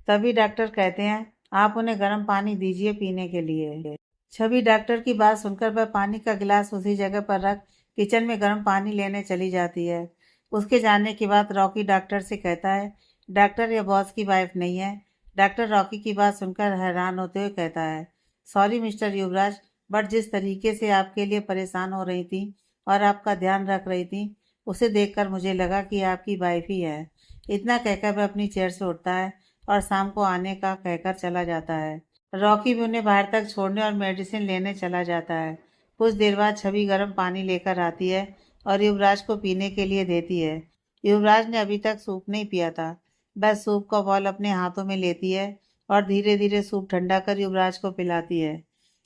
तभी डॉक्टर कहते हैं, आप उन्हें गर्म पानी दीजिए पीने के लिए। छवि डॉक्टर की बात सुनकर वह पानी का गिलास उसी जगह पर रख किचन में गर्म पानी लेने चली जाती है। उसके जाने के बाद रॉकी डॉक्टर से कहता है, डॉक्टर ये बॉस की वाइफ नहीं है। डॉक्टर रॉकी की बात सुनकर हैरान होते हुए कहता है, सॉरी मिस्टर युवराज, बट जिस तरीके से आपके लिए परेशान हो रही थी और आपका ध्यान रख रही थी, उसे देखकर मुझे लगा कि आपकी वाइफ ही है। इतना कहकर वह अपनी चेयर से उठता है और शाम को आने का कहकर चला जाता है। रॉकी भी उन्हें बाहर तक छोड़ने और मेडिसिन लेने चला जाता है। कुछ देर बाद छवि गर्म पानी लेकर आती है और युवराज को पीने के लिए देती है। युवराज ने अभी तक सूप नहीं पिया था। बस सूप का बॉल अपने हाथों में लेती है और धीरे धीरे सूप ठंडा कर युवराज को पिलाती है।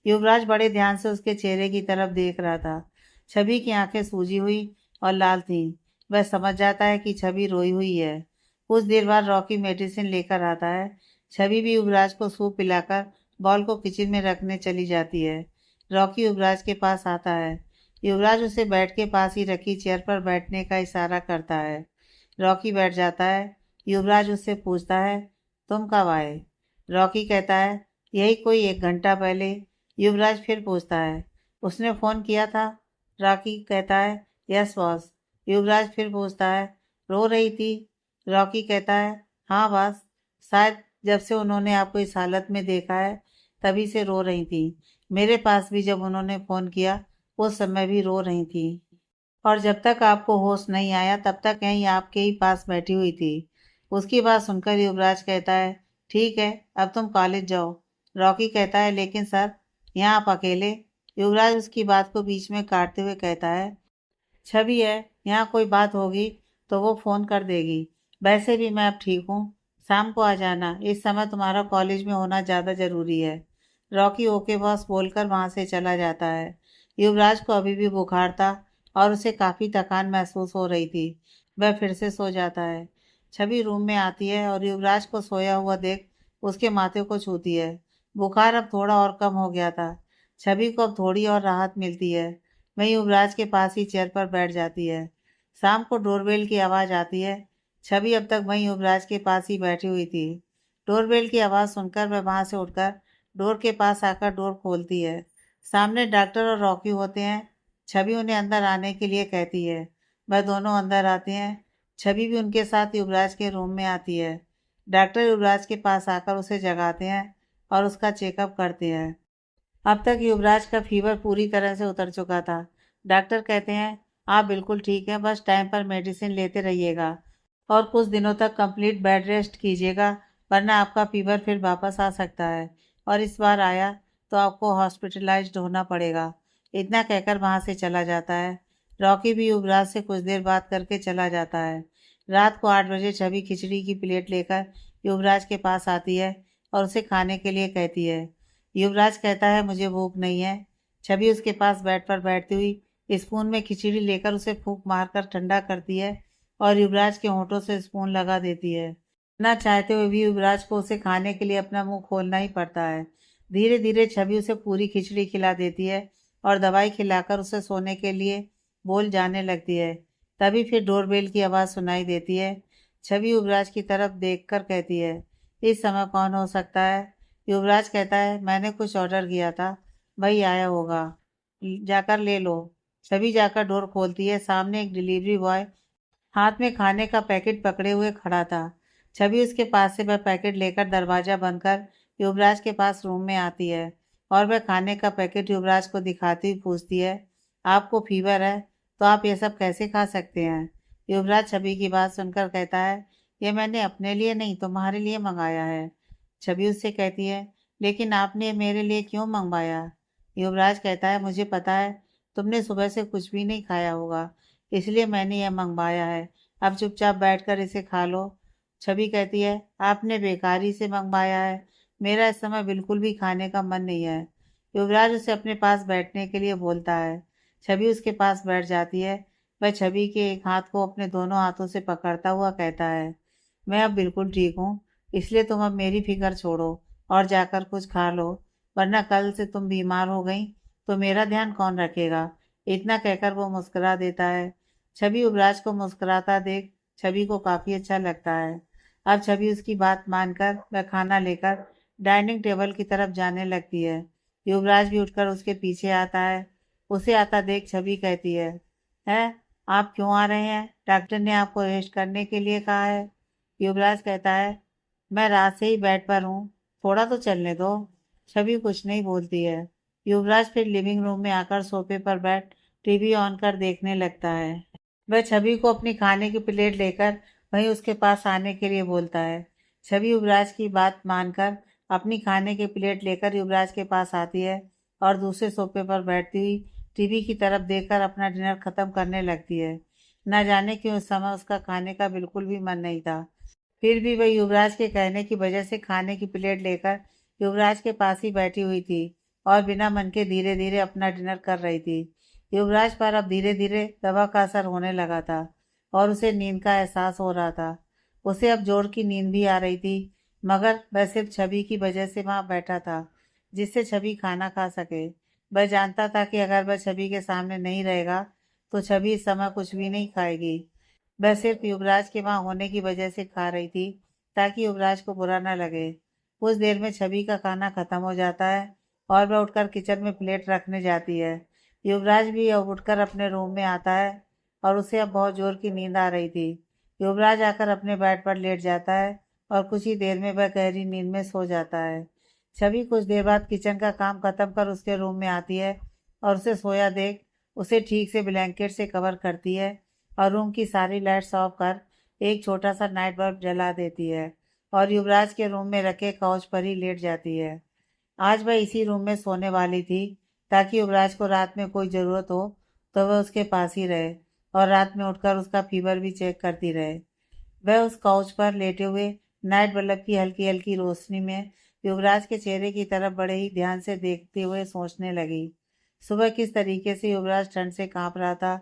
युवराज बड़े ध्यान से उसके चेहरे की तरफ देख रहा था। छवि की आंखें सूजी हुई और लाल थीं। वह समझ जाता है कि छवि रोई हुई है। कुछ देर बाद रॉकी मेडिसिन लेकर आता है। छवि भी युवराज को सूप पिलाकर बॉल को किचन में रखने चली जाती है। रॉकी युवराज के पास आता है। युवराज उसे बेड के पास ही रखी चेयर पर बैठने का इशारा करता है। रॉकी बैठ जाता है। युवराज उससे पूछता है, तुम कब आए? रॉकी कहता है, यही कोई 1 घंटा पहले। युवराज फिर पूछता है, उसने फ़ोन किया था? रॉकी कहता है, यस बॉस। युवराज फिर पूछता है, रो रही थी? रॉकी कहता है, हाँ बॉस, शायद जब से उन्होंने आपको इस हालत में देखा है तभी से रो रही थी। मेरे पास भी जब उन्होंने फ़ोन किया उस समय भी रो रही थी, और जब तक आपको होश नहीं आया तब तक यहीं आपके ही पास बैठी हुई थी। उसकी बात सुनकर युवराज कहता है, ठीक है, अब तुम कॉलेज जाओ। रॉकी कहता है, लेकिन सर, यहाँ आप अकेले? युवराज उसकी बात को बीच में काटते हुए कहता है, छवि है, यहाँ कोई बात होगी तो वो फ़ोन कर देगी। वैसे भी मैं अब ठीक हूँ, शाम को आ जाना। इस समय तुम्हारा कॉलेज में होना ज़्यादा ज़रूरी है। रॉकी ओके बॉस बोलकर वहाँ से चला जाता है। युवराज को अभी भी बुखार था और उसे काफ़ी थकान महसूस हो रही थी। वह फिर से सो जाता है। छवि रूम में आती है और युवराज को सोया हुआ देख उसके माथे को छूती है। बुखार अब थोड़ा और कम हो गया था। छवि को अब थोड़ी और राहत मिलती है। वहीं युवराज के पास ही चेयर पर बैठ जाती है। शाम को डोरबेल की आवाज़ आती है। छवि अब तक वहीं युवराज के पास ही बैठी हुई थी। डोरबेल की आवाज़ सुनकर वह वहाँ से उठकर डोर के पास आकर डोर खोलती है। सामने डॉक्टर और रॉकी होते हैं। छवि उन्हें अंदर आने के लिए कहती है। वह दोनों अंदर आते हैं। छवि भी उनके साथ युवराज के रूम में आती है। डॉक्टर युवराज के पास आकर उसे जगाते हैं और उसका चेकअप करते हैं। अब तक युवराज का फीवर पूरी तरह से उतर चुका था। डॉक्टर कहते हैं, आप बिल्कुल ठीक हैं, बस टाइम पर मेडिसिन लेते रहिएगा और कुछ दिनों तक कंप्लीट बेड रेस्ट कीजिएगा, वरना आपका फीवर फिर वापस आ सकता है और इस बार आया तो आपको हॉस्पिटलाइज्ड होना पड़ेगा। इतना कहकर वहाँ से चला जाता है। रॉकी भी युवराज से कुछ देर बात करके चला जाता है। रात को 8 बजे छवि खिचड़ी की प्लेट लेकर युवराज के पास आती है और उसे खाने के लिए कहती है। युवराज कहता है, मुझे भूख नहीं है। छवि उसके पास बेड पर बैठती हुई स्पून में खिचड़ी लेकर उसे फूंक मारकर ठंडा करती है और युवराज के होंठों से स्पून लगा देती है। ना चाहते हुए भी युवराज को उसे खाने के लिए अपना मुंह खोलना ही पड़ता है। धीरे धीरे छवि उसे पूरी खिचड़ी खिला देती है और दवाई खिलाकर उसे सोने के लिए बोल जाने लगती है। तभी फिर डोरबेल की आवाज़ सुनाई देती है। छवि युवराज की तरफ देखकर कहती है, इस समय कौन हो सकता है? युवराज कहता है, मैंने कुछ ऑर्डर किया था, वही आया होगा, जाकर ले लो। छवि जाकर डोर खोलती है। सामने एक डिलीवरी बॉय हाथ में खाने का पैकेट पकड़े हुए खड़ा था। छवि उसके पास से वह पैकेट लेकर दरवाज़ा बंद कर युवराज के पास रूम में आती है और वह खाने का पैकेट युवराज को दिखाती हुई पूछती है, आपको फीवर है तो आप ये सब कैसे खा सकते हैं? युवराज छवि की बात सुनकर कहता है, ये मैंने अपने लिए नहीं तुम्हारे लिए मंगाया है। छवि उससे कहती है, लेकिन आपने मेरे लिए क्यों मंगवाया? युवराज कहता है, मुझे पता है तुमने सुबह से कुछ भी नहीं खाया होगा, इसलिए मैंने यह मंगवाया है। अब चुपचाप बैठकर इसे खा लो। छवि कहती है, आपने बेकारी से मंगवाया है, मेरा इस समय बिल्कुल भी खाने का मन नहीं है। युवराज उसे अपने पास बैठने के लिए बोलता है। छवि उसके पास बैठ जाती है। वह छवि के एक हाथ को अपने दोनों हाथों से पकड़ता हुआ कहता है, मैं अब बिल्कुल ठीक हूँ, इसलिए तुम अब मेरी फिक्र छोड़ो और जाकर कुछ खा लो, वरना कल से तुम बीमार हो गई तो मेरा ध्यान कौन रखेगा। इतना कहकर वो मुस्कुरा देता है। छवि युवराज को मुस्कुराता देख छवि को काफी अच्छा लगता है। अब छवि उसकी बात मानकर वह खाना लेकर डाइनिंग टेबल की तरफ जाने लगती है। युवराज भी उठकर उसके पीछे आता है। उसे आता देख छवि कहती है आप क्यों आ रहे हैं? डॉक्टर ने आपको रेस्ट करने के लिए कहा है। युवराज कहता है, मैं रात से ही बेड पर हूँ, थोड़ा तो चलने दो। छवि कुछ नहीं बोलती है। युवराज फिर लिविंग रूम में आकर सोफे पर बैठ टीवी ऑन कर देखने लगता है। वह छवि को अपनी खाने की प्लेट लेकर वहीं उसके पास आने के लिए बोलता है। छवि युवराज की बात मानकर अपनी खाने की प्लेट लेकर युवराज के पास आती है और दूसरे सोफे पर बैठती हुई टीवी की तरफ देखकर अपना डिनर खत्म करने लगती है। न जाने क्यों उस समय उसका खाने का बिल्कुल भी मन नहीं था। फिर भी वह युवराज के कहने की वजह से खाने की प्लेट लेकर युवराज के पास ही बैठी हुई थी और बिना मन के धीरे धीरे अपना डिनर कर रही थी। युवराज पर अब धीरे धीरे दवा का असर होने लगा था और उसे नींद का एहसास हो रहा था। उसे अब जोर की नींद भी आ रही थी, मगर वह सिर्फ छवि की वजह से वहां बैठा था, जिससे छवि खाना खा सके। वह जानता था कि अगर वह छवि के सामने नहीं रहेगा तो छवि इस समय कुछ भी नहीं खाएगी। वह सिर्फ युवराज के वहां होने की वजह से खा रही थी, ताकि युवराज को बुरा न लगे। कुछ देर में छवि का खाना खत्म हो जाता है और वह उठकर किचन में प्लेट रखने जाती है। युवराज भी अब उठकर अपने रूम में आता है और उसे अब बहुत जोर की नींद आ रही थी। युवराज आकर अपने बेड पर लेट जाता है और कुछ ही देर में वह गहरी नींद में सो जाता है। छवि कुछ देर बाद किचन का काम खत्म कर उसके रूम में आती है और उसे सोया देख उसे ठीक से ब्लैंकेट से कवर करती है और रूम की सारी लाइट्स ऑफ कर एक छोटा सा नाइट बल्ब जला देती है और युवराज के रूम में रखे काउच पर ही लेट जाती है। आज वह इसी रूम में सोने वाली थी, ताकि युवराज को रात में कोई ज़रूरत हो तो वह उसके पास ही रहे और रात में उठकर उसका फीवर भी चेक करती रहे। वह उस काउच पर लेटे हुए नाइट बल्ब की हल्की हल्की रोशनी में युवराज के चेहरे की तरफ बड़े ही ध्यान से देखते हुए सोचने लगी। सुबह किस तरीके से युवराज ठंड से कांप रहा था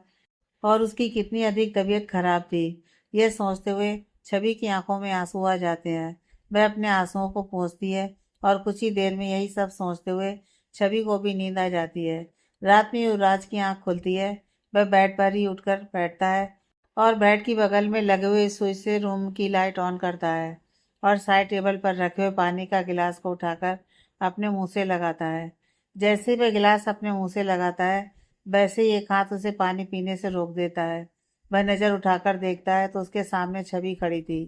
और उसकी कितनी अधिक तबीयत खराब थी। यह सोचते हुए छवि की आंखों में आंसू आ जाते हैं। वह अपने आंसुओं को पोंछती है और कुछ ही देर में यही सब सोचते हुए छवि को भी नींद आ जाती है। रात में युवराज की आंख खुलती है। वह बेड पर ही उठकर बैठता है और बेड की बगल में लगे हुए स्विच से रूम की लाइट ऑन करता है और साइड टेबल पर रखे हुए पानी का गिलास को उठाकर अपने मुंह से लगाता है। जैसे वह गिलास अपने मुंह से लगाता है, वैसे ही एक हाथ उसे पानी पीने से रोक देता है। वह नज़र उठाकर देखता है तो उसके सामने छवि खड़ी थी।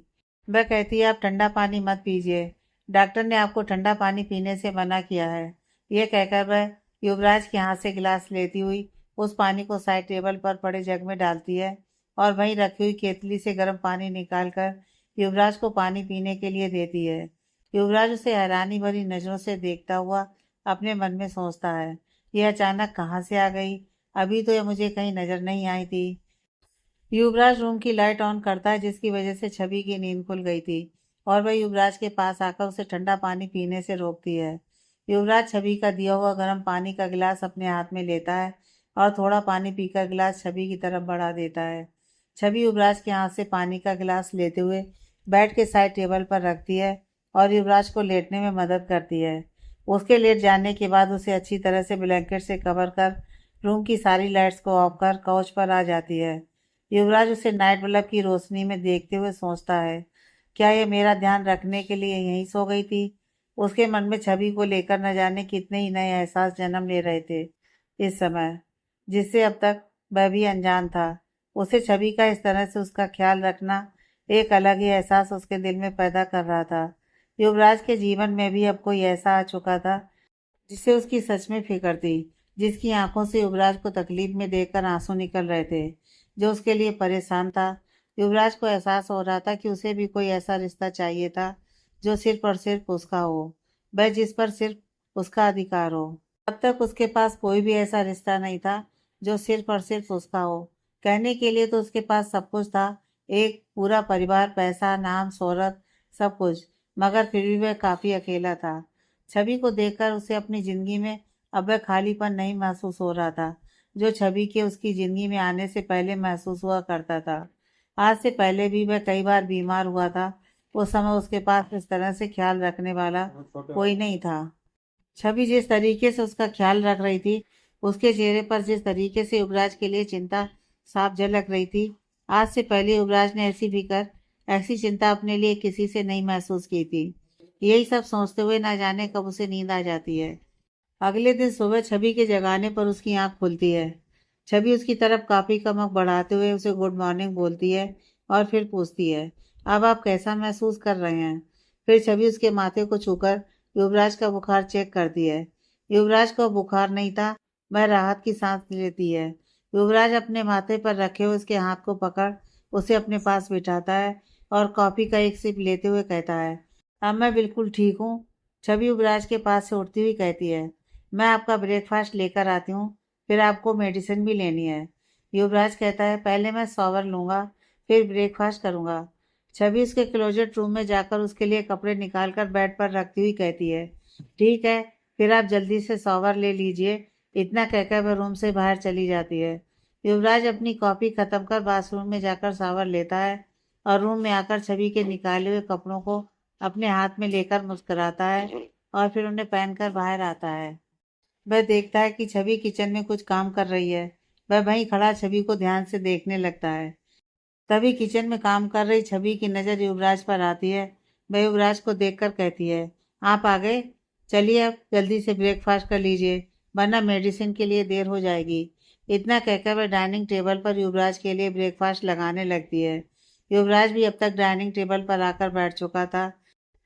वह कहती है, आप ठंडा पानी मत पीजिए, डॉक्टर ने आपको ठंडा पानी पीने से मना किया है। यह कहकर वह युवराज के हाथ से गिलास लेती हुई उस पानी को साइड टेबल पर पड़े जग में डालती है और वहीं रखी हुई केतली से गर्म पानी निकालकर युवराज को पानी पीने के लिए देती है। युवराज उसे हैरानी भरी नज़रों से देखता हुआ अपने मन में सोचता है, यह अचानक कहाँ से आ गई? अभी तो यह मुझे कहीं नजर नहीं आई थी। युवराज रूम की लाइट ऑन करता है, जिसकी वजह से छवि की नींद खुल गई थी और वह युवराज के पास आकर उसे ठंडा पानी पीने से रोकती है। युवराज छवि का दिया हुआ गर्म पानी का गिलास अपने हाथ में लेता है और थोड़ा पानी पीकर गिलास छवि की तरफ बढ़ा देता है। छवि युवराज के हाथ से पानी का गिलास लेते हुए बेड के साइड टेबल पर रखती है और युवराज को लेटने में मदद करती है। उसके लेट जाने के बाद उसे अच्छी तरह से ब्लैंकेट से कवर कर रूम की सारी लाइट्स को ऑफ कर काउच पर आ जाती है। युवराज उसे नाइट बल्ब की रोशनी में देखते हुए सोचता है, क्या यह मेरा ध्यान रखने के लिए यहीं सो गई थी? उसके मन में छवि को लेकर न जाने कितने ही नए एहसास जन्म ले रहे थे इस समय, जिससे अब तक वह भी अनजान था। उसे छवि का इस तरह से उसका ख्याल रखना एक अलग ही एहसास उसके दिल में पैदा कर रहा था। युवराज के जीवन में भी अब कोई ऐसा आ चुका था जिसे उसकी सच में फिक्र थी, जिसकी आंखों से युवराज को तकलीफ में देखकर आंसू निकल रहे थे, जो उसके लिए परेशान था। युवराज को एहसास हो रहा था कि उसे भी कोई ऐसा रिश्ता चाहिए था जो सिर्फ और सिर्फ उसका हो, वह जिस पर सिर्फ उसका अधिकार हो। अब तक उसके पास कोई भी ऐसा रिश्ता नहीं था जो सिर्फ और सिर्फ उसका हो। कहने के लिए तो उसके पास सब कुछ था, एक पूरा परिवार, पैसा, नाम, शोहरत, सब कुछ। मगर फिर भी वह काफी अकेला था। छवि को देखकर उसे अपनी जिंदगी में अब वह खालीपन नहीं महसूस हो रहा था, जो छवि के उसकी जिंदगी में आने से पहले महसूस हुआ करता था। आज से पहले भी वह कई बार बीमार हुआ था। उस समय उसके पास इस तरह से ख्याल रखने वाला कोई नहीं था। छवि जिस तरीके से उसका ख्याल रख रही थी, उसके चेहरे पर जिस तरीके से युवराज के लिए चिंता साफ झलक रही थी, आज से पहले युवराज ने ऐसी फिक्र, ऐसी चिंता अपने लिए किसी से नहीं महसूस की थी। यही सब सोचते हुए ना जाने कब उसे नींद आ जाती है। अगले दिन सुबह छवि के जगाने पर उसकी आंख खुलती है। छवि उसकी तरफ काफी का मुख बढ़ाते हुए उसे गुड मॉर्निंग बोलती है और फिर पूछती है, अब आप कैसा महसूस कर रहे हैं? फिर छवि उसके माथे को छूकर युवराज का बुखार चेक करती है। युवराज को बुखार नहीं था। वह राहत की सांस लेती है। युवराज अपने माथे पर रखे हुए उसके हाथ को पकड़ उसे अपने पास बिठाता है और कॉफी का एक सिप लेते हुए कहता है, अब मैं बिल्कुल ठीक हूँ। छवि युवराज के पास से उठती हुई कहती है, मैं आपका ब्रेकफास्ट लेकर आती हूँ, फिर आपको मेडिसिन भी लेनी है। युवराज कहता है, पहले मैं शॉवर लूंगा, फिर ब्रेकफास्ट करूंगा। छवि उसके क्लोजेट रूम में जाकर उसके लिए कपड़े निकालकर बेड पर रखती हुई कहती है, ठीक है, फिर आप जल्दी से शॉवर ले लीजिए। इतना कहकर वह रूम से बाहर चली जाती है। युवराज अपनी कॉफी खत्म कर बाथरूम में जाकर शॉवर लेता है और रूम में आकर छवि के निकाले हुए कपड़ों को अपने हाथ में लेकर मुस्कुराता है और फिर उन्हें पहनकर बाहर आता है। वह देखता है कि छवि किचन में कुछ काम कर रही है। वह वहीं खड़ा छवि को ध्यान से देखने लगता है। तभी किचन में काम कर रही छवि की नज़र युवराज पर आती है। वह युवराज को देखकर कहती है, आप आ गए? चलिए अब जल्दी से ब्रेकफास्ट कर लीजिए, वरना मेडिसिन के लिए देर हो जाएगी। इतना कहकर वह डाइनिंग टेबल पर युवराज के लिए ब्रेकफास्ट लगाने लगती है। युवराज भी अब तक डाइनिंग टेबल पर आकर बैठ चुका था।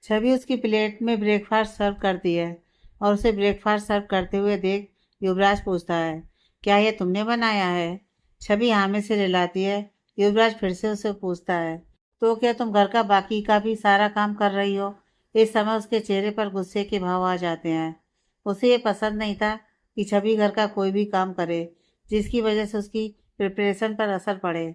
छवि उसकी प्लेट में ब्रेकफास्ट सर्व करती है और उसे ब्रेकफास्ट सर्व करते हुए देख युवराज पूछता है, क्या यह तुमने बनाया है? छवि हाँ में सिर हिलाती है। युवराज फिर से उसे पूछता है, तो क्या तुम घर का बाकी का भी सारा काम कर रही हो? इस समय उसके चेहरे पर गुस्से के भाव आ जाते हैं। उसे ये पसंद नहीं था कि छवि घर का कोई भी काम करे जिसकी वजह से उसकी प्रिपरेशन पर असर पड़े।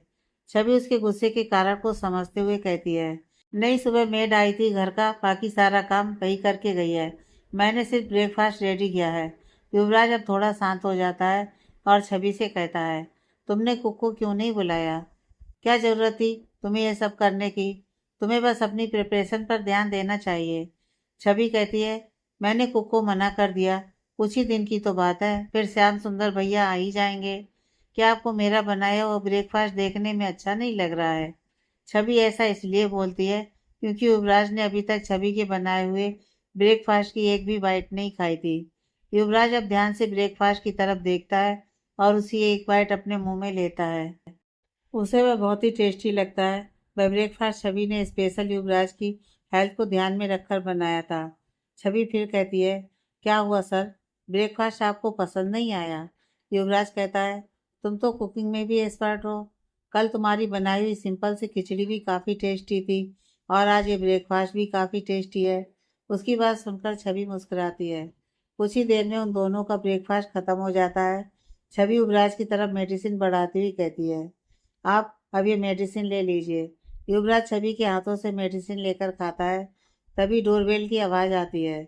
छवि उसके गुस्से के कारण को समझते हुए कहती है, नहीं, सुबह मेड आई थी, घर का बाकी सारा काम वही करके गई है, मैंने सिर्फ ब्रेकफास्ट रेडी किया है। युवराज अब थोड़ा शांत हो जाता है और छवि से कहता है, तुमने कुक को क्यों नहीं बुलाया? क्या ज़रूरत थी तुम्हें यह सब करने की? तुम्हें बस अपनी प्रिपरेशन पर ध्यान देना चाहिए। छवि कहती है, मैंने कुक को मना कर दिया, कुछ ही दिन की तो बात है, फिर श्याम सुंदर भैया आ ही जाएंगे। क्या आपको मेरा बनाया हुआ ब्रेकफास्ट देखने में अच्छा नहीं लग रहा है? छवि ऐसा इसलिए बोलती है क्योंकि युवराज ने अभी तक छवि के बनाए हुए ब्रेकफास्ट की एक भी बाइट नहीं खाई थी। युवराज अब ध्यान से ब्रेकफास्ट की तरफ देखता है और उसी एक बाइट अपने मुंह में लेता है। उसे वह बहुत ही टेस्टी लगता है। वह ब्रेकफास्ट छवि ने स्पेशल युवराज की हेल्थ को ध्यान में रखकर बनाया था। छवि फिर कहती है, क्या हुआ सर, ब्रेकफास्ट आपको पसंद नहीं आया? युवराज कहता है, तुम तो कुकिंग में भी एक्सपर्ट हो। कल तुम्हारी बनाई हुई सिंपल सी खिचड़ी भी काफ़ी टेस्टी थी और आज ये ब्रेकफास्ट भी काफ़ी टेस्टी है। उसकी बात सुनकर छवि मुस्कुराती है। कुछ ही देर में उन दोनों का ब्रेकफास्ट खत्म हो जाता है। छवि युवराज की तरफ मेडिसिन बढ़ाती हुई कहती है, आप अब ये मेडिसिन ले लीजिए। युवराज छवि के हाथों से मेडिसिन लेकर खाता है। तभी डोरबेल की आवाज़ आती है।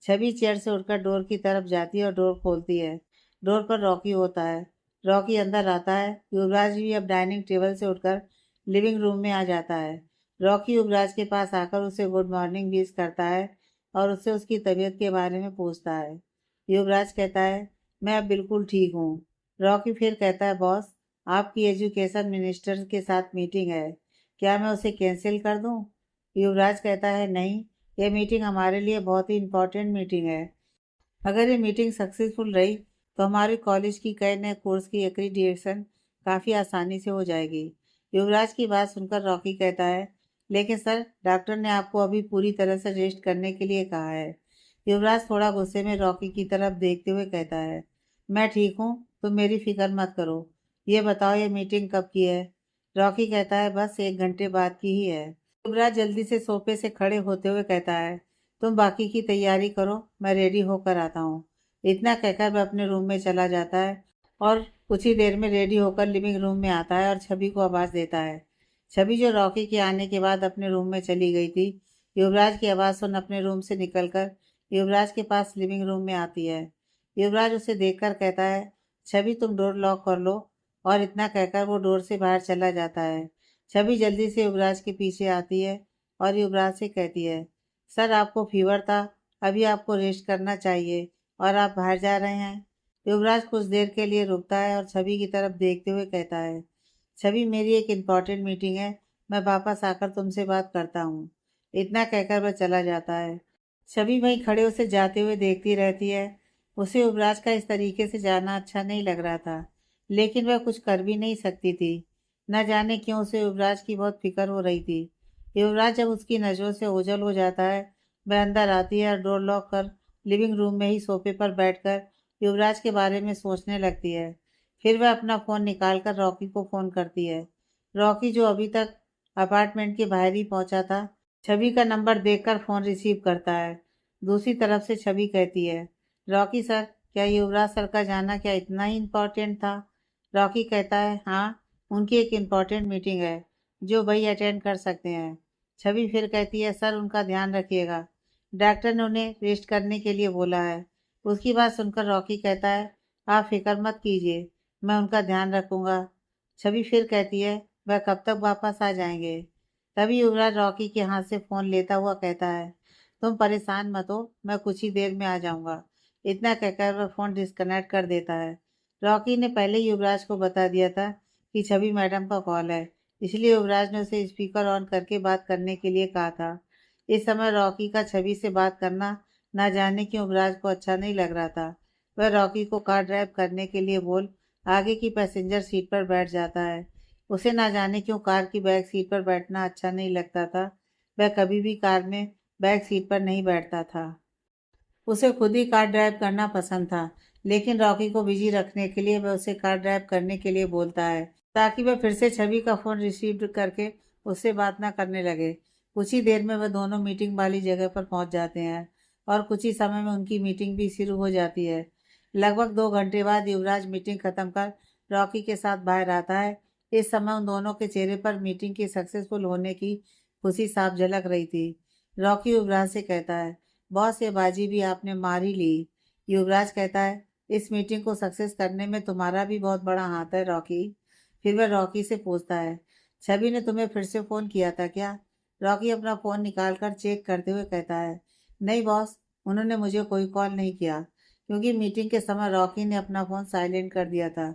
छवि चेयर से उठकर डोर की तरफ जाती है और डोर खोलती है। डोर पर रॉकी होता है। रॉकी अंदर आता है। युवराज भी अब डाइनिंग टेबल से उठकर लिविंग रूम में आ जाता है। रॉकी युवराज के पास आकर उसे गुड मॉर्निंग विश करता है और उससे उसकी तबीयत के बारे में पूछता है। युवराज कहता है, मैं अब बिल्कुल ठीक हूँ। रॉकी फिर कहता है, बॉस, आपकी एजुकेशन मिनिस्टर के साथ मीटिंग है, क्या मैं उसे कैंसिल कर दूं? युवराज कहता है, नहीं, यह मीटिंग हमारे लिए बहुत ही इम्पोर्टेंट मीटिंग है। अगर ये मीटिंग सक्सेसफुल रही तो हमारे कॉलेज की कई नए कोर्स की एक्रीडिएशन काफ़ी आसानी से हो जाएगी। युवराज की बात सुनकर रॉकी कहता है, लेकिन सर, डॉक्टर ने आपको अभी पूरी तरह से रेस्ट करने के लिए कहा है। युवराज थोड़ा गुस्से में रॉकी की तरफ देखते हुए कहता है, मैं ठीक हूँ, तुम मेरी फिक्र मत करो। ये बताओ, ये मीटिंग कब की है? रॉकी कहता है, बस 1 घंटे बाद की ही है। युवराज जल्दी से सोफे से खड़े होते हुए कहता है, तुम बाकी की तैयारी करो, मैं रेडी होकर आता हूँ। इतना कहकर वह अपने रूम में चला जाता है और कुछ ही देर में रेडी होकर लिविंग रूम में आता है और छवि को आवाज़ देता है। छवि जो रॉकी के आने के बाद अपने रूम में चली गई थी, युवराज की आवाज़ सुन अपने रूम से निकलकर युवराज के पास लिविंग रूम में आती है। युवराज उसे देखकर कहता है, छवि तुम डोर लॉक कर लो। और इतना कहकर वो डोर से बाहर चला जाता है। छवि जल्दी से युवराज के पीछे आती है और युवराज से कहती है, सर आपको फीवर था, अभी आपको रेस्ट करना चाहिए और आप बाहर जा रहे हैं। युवराज कुछ देर के लिए रुकता है और छवि की तरफ देखते हुए कहता है, छवि मेरी एक इम्पॉर्टेंट मीटिंग है, मैं वापस आकर तुमसे बात करता हूँ। इतना कहकर वह चला जाता है। छवि वहीं खड़े उसे जाते हुए देखती रहती है। उसे युवराज का इस तरीके से जाना अच्छा नहीं लग रहा था, लेकिन वह कुछ कर भी नहीं सकती थी। न जाने क्यों उसे युवराज की बहुत फिक्र हो रही थी। युवराज जब उसकी नज़रों से ओझल हो जाता है, वह अंदर आती है और डोर लॉक कर लिविंग रूम में ही सोफे पर बैठकर युवराज के बारे में सोचने लगती है। फिर वह अपना फ़ोन निकालकर रॉकी को फ़ोन करती है। रॉकी जो अभी तक अपार्टमेंट के बाहर ही पहुंचा था, छवि का नंबर देखकर फ़ोन रिसीव करता है। दूसरी तरफ से छवि कहती है, रॉकी सर, क्या युवराज सर का जाना क्या इतना ही इम्पोर्टेंट था? रॉकी कहता है, हाँ, उनकी एक इम्पोर्टेंट मीटिंग है जो वही अटेंड कर सकते हैं। छवि फिर कहती है, सर उनका ध्यान रखिएगा, डॉक्टर ने उन्हें रेस्ट करने के लिए बोला है। उसकी बात सुनकर रॉकी कहता है, आप फिक्र मत कीजिए, मैं उनका ध्यान रखूंगा। छवि फिर कहती है, वह कब तक वापस आ जाएंगे? तभी युवराज रॉकी के हाथ से फ़ोन लेता हुआ कहता है, तुम परेशान मत हो, मैं कुछ ही देर में आ जाऊंगा। इतना कहकर वह फ़ोन डिस्कनेक्ट कर देता है। रॉकी ने पहले ही युवराज को बता दिया था कि छवि मैडम का कॉल है, इसलिए युवराज ने उसे स्पीकर ऑन करके बात करने के लिए कहा था। इस समय रॉकी का छवि से बात करना ना जाने क्यों युवराज को अच्छा नहीं लग रहा था। वह रॉकी को कार ड्राइव करने के लिए बोल आगे की पैसेंजर सीट पर बैठ जाता है। उसे ना जाने क्यों कार की बैक सीट पर बैठना अच्छा नहीं लगता था। वह कभी भी कार में बैक सीट पर नहीं बैठता था। उसे खुद ही कार ड्राइव करना पसंद था, लेकिन रॉकी को बिजी रखने के लिए वह उसे कार ड्राइव करने के लिए बोलता है, ताकि वह फिर से छवि का फ़ोन रिसीव करके उससे बात ना करने लगे। कुछ ही देर में वह दोनों मीटिंग वाली जगह पर पहुंच जाते हैं और कुछ ही समय में उनकी मीटिंग भी शुरू हो जाती है। लगभग 2 घंटे बाद युवराज मीटिंग खत्म कर रॉकी के साथ बाहर आता है। इस समय उन दोनों के चेहरे पर मीटिंग की सक्सेसफुल होने की खुशी साफ झलक रही थी। रॉकी युवराज से कहता है, बॉस ये बाजी भी आपने मार ही ली। युवराज कहता है, इस मीटिंग को सक्सेस करने में तुम्हारा भी बहुत बड़ा हाथ है रॉकी। फिर वह रॉकी से पूछता है, छवि ने तुम्हें फिर से फ़ोन किया था क्या? रॉकी अपना फ़ोन निकालकर चेक करते हुए कहता है, नहीं बॉस, उन्होंने मुझे कोई कॉल नहीं किया, क्योंकि मीटिंग के समय रॉकी ने अपना फ़ोन साइलेंट कर दिया था।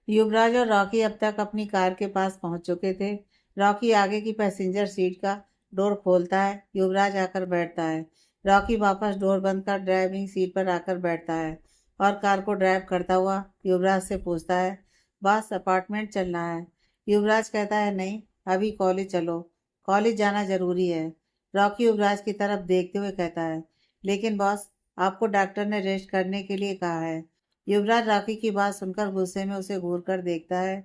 युवराज और रॉकी अब तक अपनी कार के पास पहुंच चुके थे। रॉकी आगे की पैसेंजर सीट का डोर खोलता है। युवराज आकर बैठता है। रॉकी वापस डोर बंद कर ड्राइविंग सीट पर आकर बैठता है और कार को ड्राइव करता हुआ युवराज से पूछता है, बस अपार्टमेंट चलना है? युवराज कहता है, नहीं, अभी कॉलेज चलो, कॉलेज जाना जरूरी है। रॉकी युवराज की तरफ देखते हुए कहता है, लेकिन बॉस, आपको डॉक्टर ने रेस्ट करने के लिए कहा है। युवराज रॉकी की बात सुनकर गुस्से में उसे घूर कर देखता है।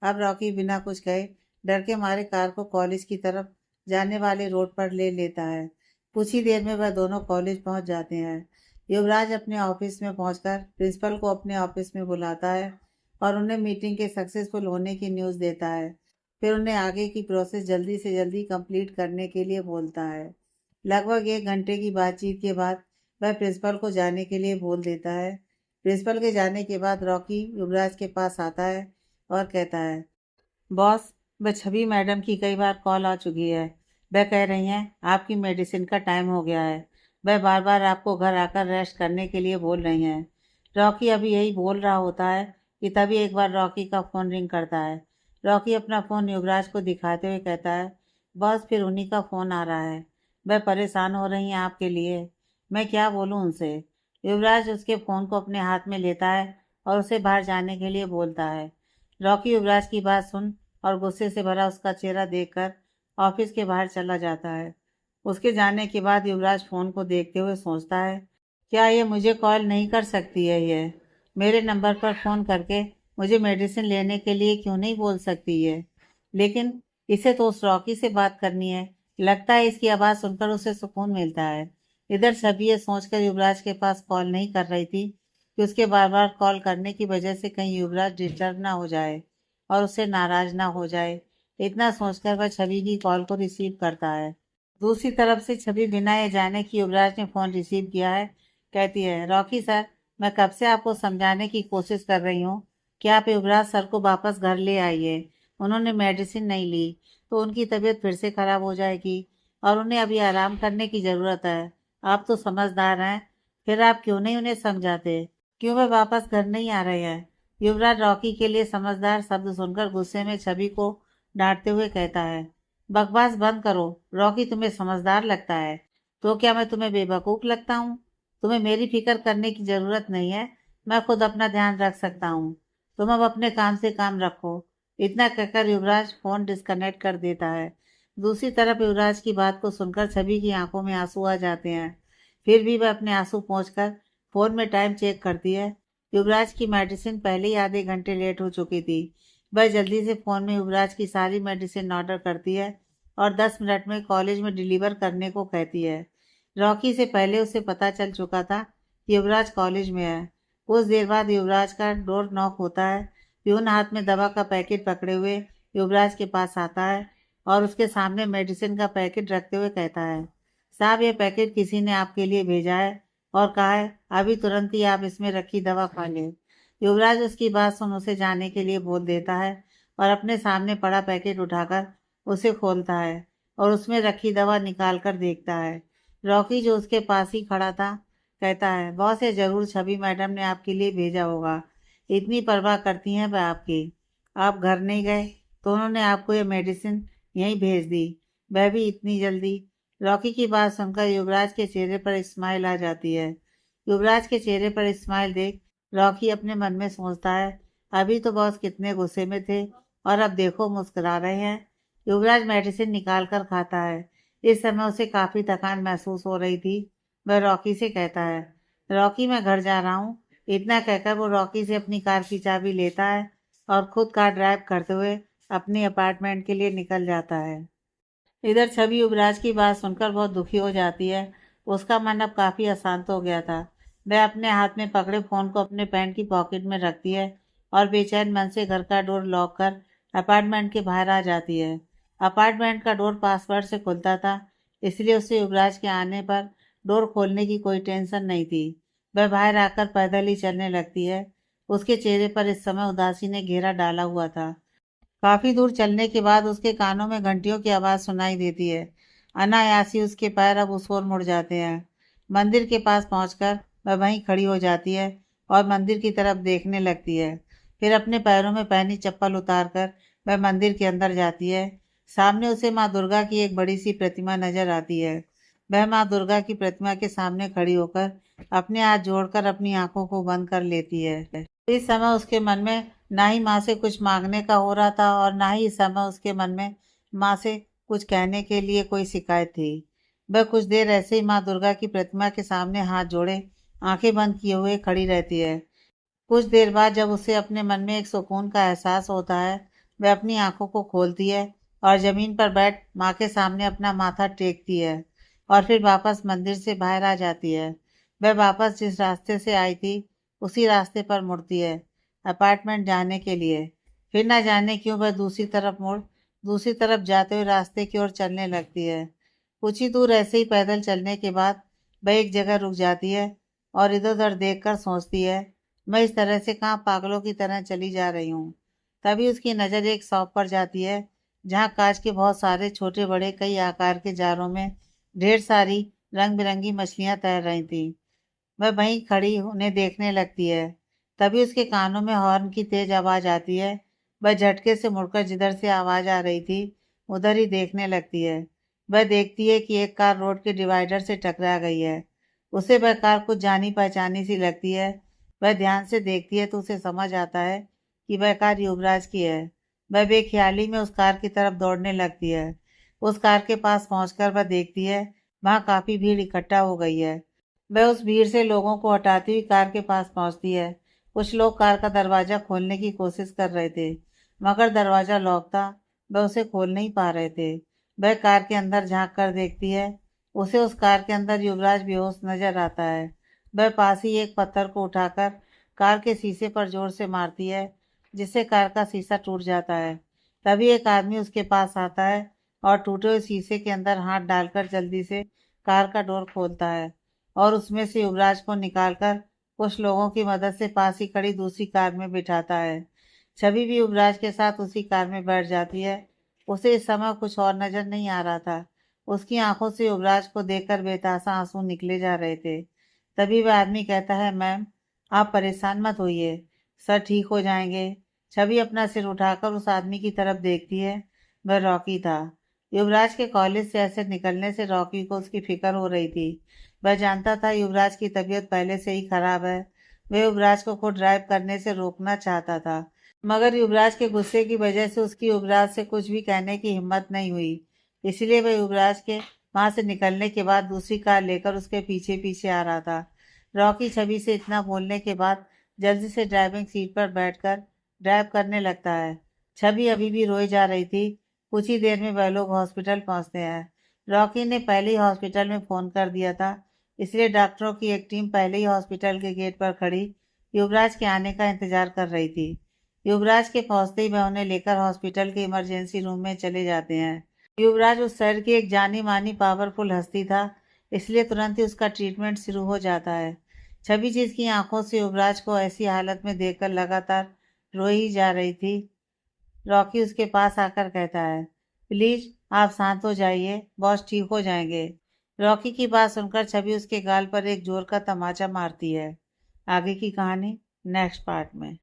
अब रॉकी बिना कुछ कहे डर के मारे कार को कॉलेज की तरफ जाने वाले रोड पर ले लेता है। कुछ ही देर में वह दोनों कॉलेज पहुंच जाते हैं। युवराज अपने ऑफिस में पहुंचकर प्रिंसिपल को अपने ऑफिस में बुलाता है और उन्हें मीटिंग के सक्सेसफुल होने की न्यूज़ देता है। फिर उन्हें आगे की प्रोसेस जल्दी से जल्दी कंप्लीट करने के लिए बोलता है। लगभग 1 घंटे की बातचीत के बाद वह प्रिंसिपल को जाने के लिए बोल देता है। प्रिंसिपल के जाने के बाद रॉकी युवराज के पास आता है और कहता है, बॉस, वह छवि मैडम की कई बार कॉल आ चुकी है। वह कह रही हैं आपकी मेडिसिन का टाइम हो गया है। वह बार बार आपको घर आकर रेस्ट करने के लिए बोल रही हैं। रॉकी अभी यही बोल रहा होता है कि तभी एक बार रॉकी का फ़ोन रिंग करता है। रॉकी अपना फ़ोन युवराज को दिखाते हुए कहता है, बॉस, फिर उन्हीं का फ़ोन आ रहा है। वह परेशान हो रही हैं आपके लिए, मैं क्या बोलूँ उनसे? युवराज उसके फ़ोन को अपने हाथ में लेता है और उसे बाहर जाने के लिए बोलता है। रॉकी युवराज की बात सुन और गुस्से से भरा उसका चेहरा देखकर ऑफिस के बाहर चला जाता है। उसके जाने के बाद युवराज फ़ोन को देखते हुए सोचता है, क्या ये मुझे कॉल नहीं कर सकती है? ये मेरे नंबर पर फ़ोन करके मुझे मेडिसिन लेने के लिए क्यों नहीं बोल सकती है? लेकिन इसे तो उस रॉकी से बात करनी है। लगता है इसकी आवाज़ सुनकर उसे सुकून मिलता है। इधर छवि ये सोचकर युवराज के पास कॉल नहीं कर रही थी कि उसके बार बार कॉल करने की वजह से कहीं युवराज डिस्टर्ब ना हो जाए और उससे नाराज ना हो जाए। इतना सोचकर वह छवि की कॉल को रिसीव करता है। दूसरी तरफ से छवि बिना ये जाने कि युवराज ने फोन रिसीव किया है कहती है, रॉकी सर, मैं कब से आपको समझाने की कोशिश कर रही हूँ कि आप युवराज सर को वापस घर ले आइए। उन्होंने मेडिसिन नहीं ली तो उनकी तबीयत फिर से खराब हो जाएगी और उन्हें अभी आराम करने की ज़रूरत है। आप तो समझदार हैं, फिर आप क्यों नहीं उन्हें समझाते? क्यों वे वापस घर नहीं आ रहे हैं? युवराज रॉकी के लिए समझदार शब्द सुनकर गुस्से में छवि को डांटते हुए कहता है, बकवास बंद करो। रॉकी तुम्हें समझदार लगता है तो क्या मैं तुम्हें बेवकूफ़ लगता हूँ? तुम्हें मेरी फिक्र करने की ज़रूरत नहीं है, मैं खुद अपना ध्यान रख सकता हूँ। तुम अब अपने काम से काम रखो। इतना कहकर युवराज फोन डिस्कनेक्ट कर देता है। दूसरी तरफ युवराज की बात को सुनकर छवि की आंखों में आंसू आ जाते हैं। फिर भी वह अपने आंसू पोंछकर फोन में टाइम चेक करती है। युवराज की मेडिसिन पहले ही आधे घंटे लेट हो चुकी थी। वह जल्दी से फ़ोन में युवराज की सारी मेडिसिन ऑर्डर करती है और 10 मिनट में कॉलेज में डिलीवर करने को कहती है। रॉकी से पहले उसे पता चल चुका था कि युवराज कॉलेज में है। कुछ देर बाद युवराज का डोर नॉक होता है। प्यून हाथ में दवा का पैकेट पकड़े हुए युवराज के पास आता है और उसके सामने मेडिसिन का पैकेट रखते हुए कहता है, साहब, ये पैकेट किसी ने आपके लिए भेजा है और कहा है अभी तुरंत ही आप इसमें रखी दवा खा लें। युवराज उसकी बात सुन उसे जाने के लिए बोल देता है और अपने सामने पड़ा पैकेट उठाकर उसे खोलता है और उसमें रखी दवा निकाल कर देखता है। रॉकी जो उसके पास ही खड़ा था कहता है, बॉस, ये जरूर छवि मैडम ने आपके लिए भेजा होगा। इतनी परवाह करती हैं वह आपकी। आप घर नहीं गए तो उन्होंने आपको ये मेडिसिन यहीं भेज दी, वह भी इतनी जल्दी। रॉकी की बात सुनकर युवराज के चेहरे पर स्माइल आ जाती है। युवराज के चेहरे पर स्माइल देख रॉकी अपने मन में सोचता है, अभी तो बॉस कितने गुस्से में थे और अब देखो मुस्कुरा रहे हैं। युवराज मेडिसिन निकाल कर खाता है। इस समय उसे काफी थकान महसूस हो रही थी। वह रॉकी से कहता है, रॉकी, मैं घर जा रहा हूँ। इतना कहकर वो रॉकी से अपनी कार की चाबी लेता है और खुद कार ड्राइव करते हुए अपने अपार्टमेंट के लिए निकल जाता है। इधर छवि युवराज की बात सुनकर बहुत दुखी हो जाती है। उसका मन अब काफी अशांत हो गया था। वह अपने हाथ में पकड़े फोन को अपने पैंट की पॉकेट में रखती है और बेचैन मन से घर का डोर लॉक कर अपार्टमेंट के बाहर आ जाती है। अपार्टमेंट का डोर पासवर्ड से खुलता था, इसलिए उसे युवराज के आने पर डोर खोलने की कोई टेंशन नहीं थी। वह बाहर आकर पैदल ही चलने लगती है। उसके चेहरे पर इस समय उदासी ने घेरा डाला हुआ था। काफी दूर चलने के बाद उसके कानों में घंटियों की आवाज सुनाई देती है। अनायासी उसके पैर अब उस ओर मुड़ जाते हैं। मंदिर के पास पहुंचकर वह वहीं खड़ी हो जाती है और मंदिर की तरफ देखने लगती है। फिर अपने पैरों में पहनी चप्पल उतारकर वह मंदिर के अंदर जाती है। सामने उसे माँ दुर्गा की एक बड़ी सी प्रतिमा नजर आती है। वह माँ दुर्गा की प्रतिमा के सामने खड़ी होकर अपने हाथ जोड़कर अपनी आंखों को बंद कर लेती है। इस समय उसके मन में ना ही माँ से कुछ मांगने का हो रहा था और ना ही इस समय उसके मन में माँ से कुछ कहने के लिए कोई शिकायत थी। वह कुछ देर ऐसे ही माँ दुर्गा की प्रतिमा के सामने हाथ जोड़े आंखें बंद किए हुए खड़ी रहती है। कुछ देर बाद जब उसे अपने मन में एक सुकून का एहसास होता है, वह अपनी आंखों को खोलती है और जमीन पर बैठ माँ के सामने अपना माथा टेकती है और फिर वापस मंदिर से बाहर आ जाती है। वह वापस जिस रास्ते से आई थी उसी रास्ते पर मुड़ती है अपार्टमेंट जाने के लिए। फिर न जाने क्यों वह दूसरी तरफ जाते हुए रास्ते की ओर चलने लगती है। कुछ ही दूर ऐसे ही पैदल चलने के बाद वह एक जगह रुक जाती है और इधर उधर देखकर सोचती है, मैं इस तरह से कहाँ पागलों की तरह चली जा रही हूँ। तभी उसकी नज़र एक शॉप पर जाती है जहाँ कांच के बहुत सारे छोटे बड़े कई आकार के जारों में ढेर सारी रंग बिरंगी मछलियाँ तैर रही थी। वह वहीं खड़ी उन्हें देखने लगती है। तभी उसके कानों में हॉर्न की तेज आवाज़ आती है। वह झटके से मुड़कर जिधर से आवाज़ आ रही थी उधर ही देखने लगती है। वह देखती है कि एक कार रोड के डिवाइडर से टकरा गई है। उसे वह कार कुछ जानी पहचानी सी लगती है। वह ध्यान से देखती है तो उसे समझ आता है कि वह कार युवराज की है। वह बेख्याली में उस कार की तरफ दौड़ने लगती है। उस कार के पास पहुंचकर वह देखती है वहां काफी भीड़ इकट्ठा हो गई है। वह उस भीड़ से लोगों को हटाती हुई कार के पास पहुंचती है। कुछ लोग कार का दरवाजा खोलने की कोशिश कर रहे थे मगर दरवाजा लॉक था। वह उसे खोल नहीं पा रहे थे। वह कार के अंदर झांक कर देखती है। उसे उस कार के अंदर युवराज बेहोश नजर आता है। वह पास ही एक पत्थर को उठाकर कार के शीशे पर जोर से मारती है, जिससे कार का शीशा टूट जाता है। तभी एक आदमी उसके पास आता है और टूटे हुए शीशे के अंदर हाथ डालकर जल्दी से कार का डोर खोलता है और उसमें से युवराज को निकालकर कुछ लोगों की मदद से पास ही खड़ी दूसरी कार में बिठाता है। छवि भी युवराज के साथ उसी कार में बैठ जाती है। उसे इस समय कुछ और नजर नहीं आ रहा था। उसकी आंखों से युवराज को देखकर बेतहाशा आंसू निकले जा रहे थे। तभी वह आदमी कहता है, मैम आप परेशान मत होइए, सर ठीक हो जाएंगे। छवि अपना सिर उठाकर उस आदमी की तरफ देखती है। वह रॉकी था। युवराज के कॉलेज से ऐसे निकलने से रॉकी को उसकी फिक्र हो रही थी। वह जानता था युवराज की तबीयत पहले से ही खराब है। वह युवराज को खुद ड्राइव करने से रोकना चाहता था, मगर युवराज के गुस्से की वजह से उसकी युवराज से कुछ भी कहने की हिम्मत नहीं हुई। इसलिए वह युवराज के वहां से निकलने के बाद दूसरी कार लेकर उसके पीछे पीछे आ रहा था। रॉकी छवि से इतना बोलने के बाद जल्दी से ड्राइविंग सीट पर बैठकर ड्राइव करने लगता है। छवि अभी भी रोई जा रही थी। कुछ ही देर में वह लोग हॉस्पिटल पहुंचते हैं। रॉकी ने पहले ही हॉस्पिटल में फोन कर दिया था, इसलिए डॉक्टरों की एक टीम पहले ही हॉस्पिटल के गेट पर खड़ी युवराज के आने का इंतजार कर रही थी। युवराज के पहुंचते ही वह उन्हें लेकर हॉस्पिटल के इमरजेंसी रूम में चले जाते हैं। युवराज उस शहर की एक जानी मानी पावरफुल हस्ती था, इसलिए तुरंत ही उसका ट्रीटमेंट शुरू हो जाता है। छवि जिसकी आंखों से युवराज को ऐसी हालत में देखकर लगातार रोई ही जा रही थी। रॉकी उसके पास आकर कहता है, प्लीज आप शांत हो जाइए, बॉस ठीक हो जाएंगे। रॉकी की बात सुनकर छवि उसके गाल पर एक जोर का तमाचा मारती है। आगे की कहानी नेक्स्ट पार्ट में।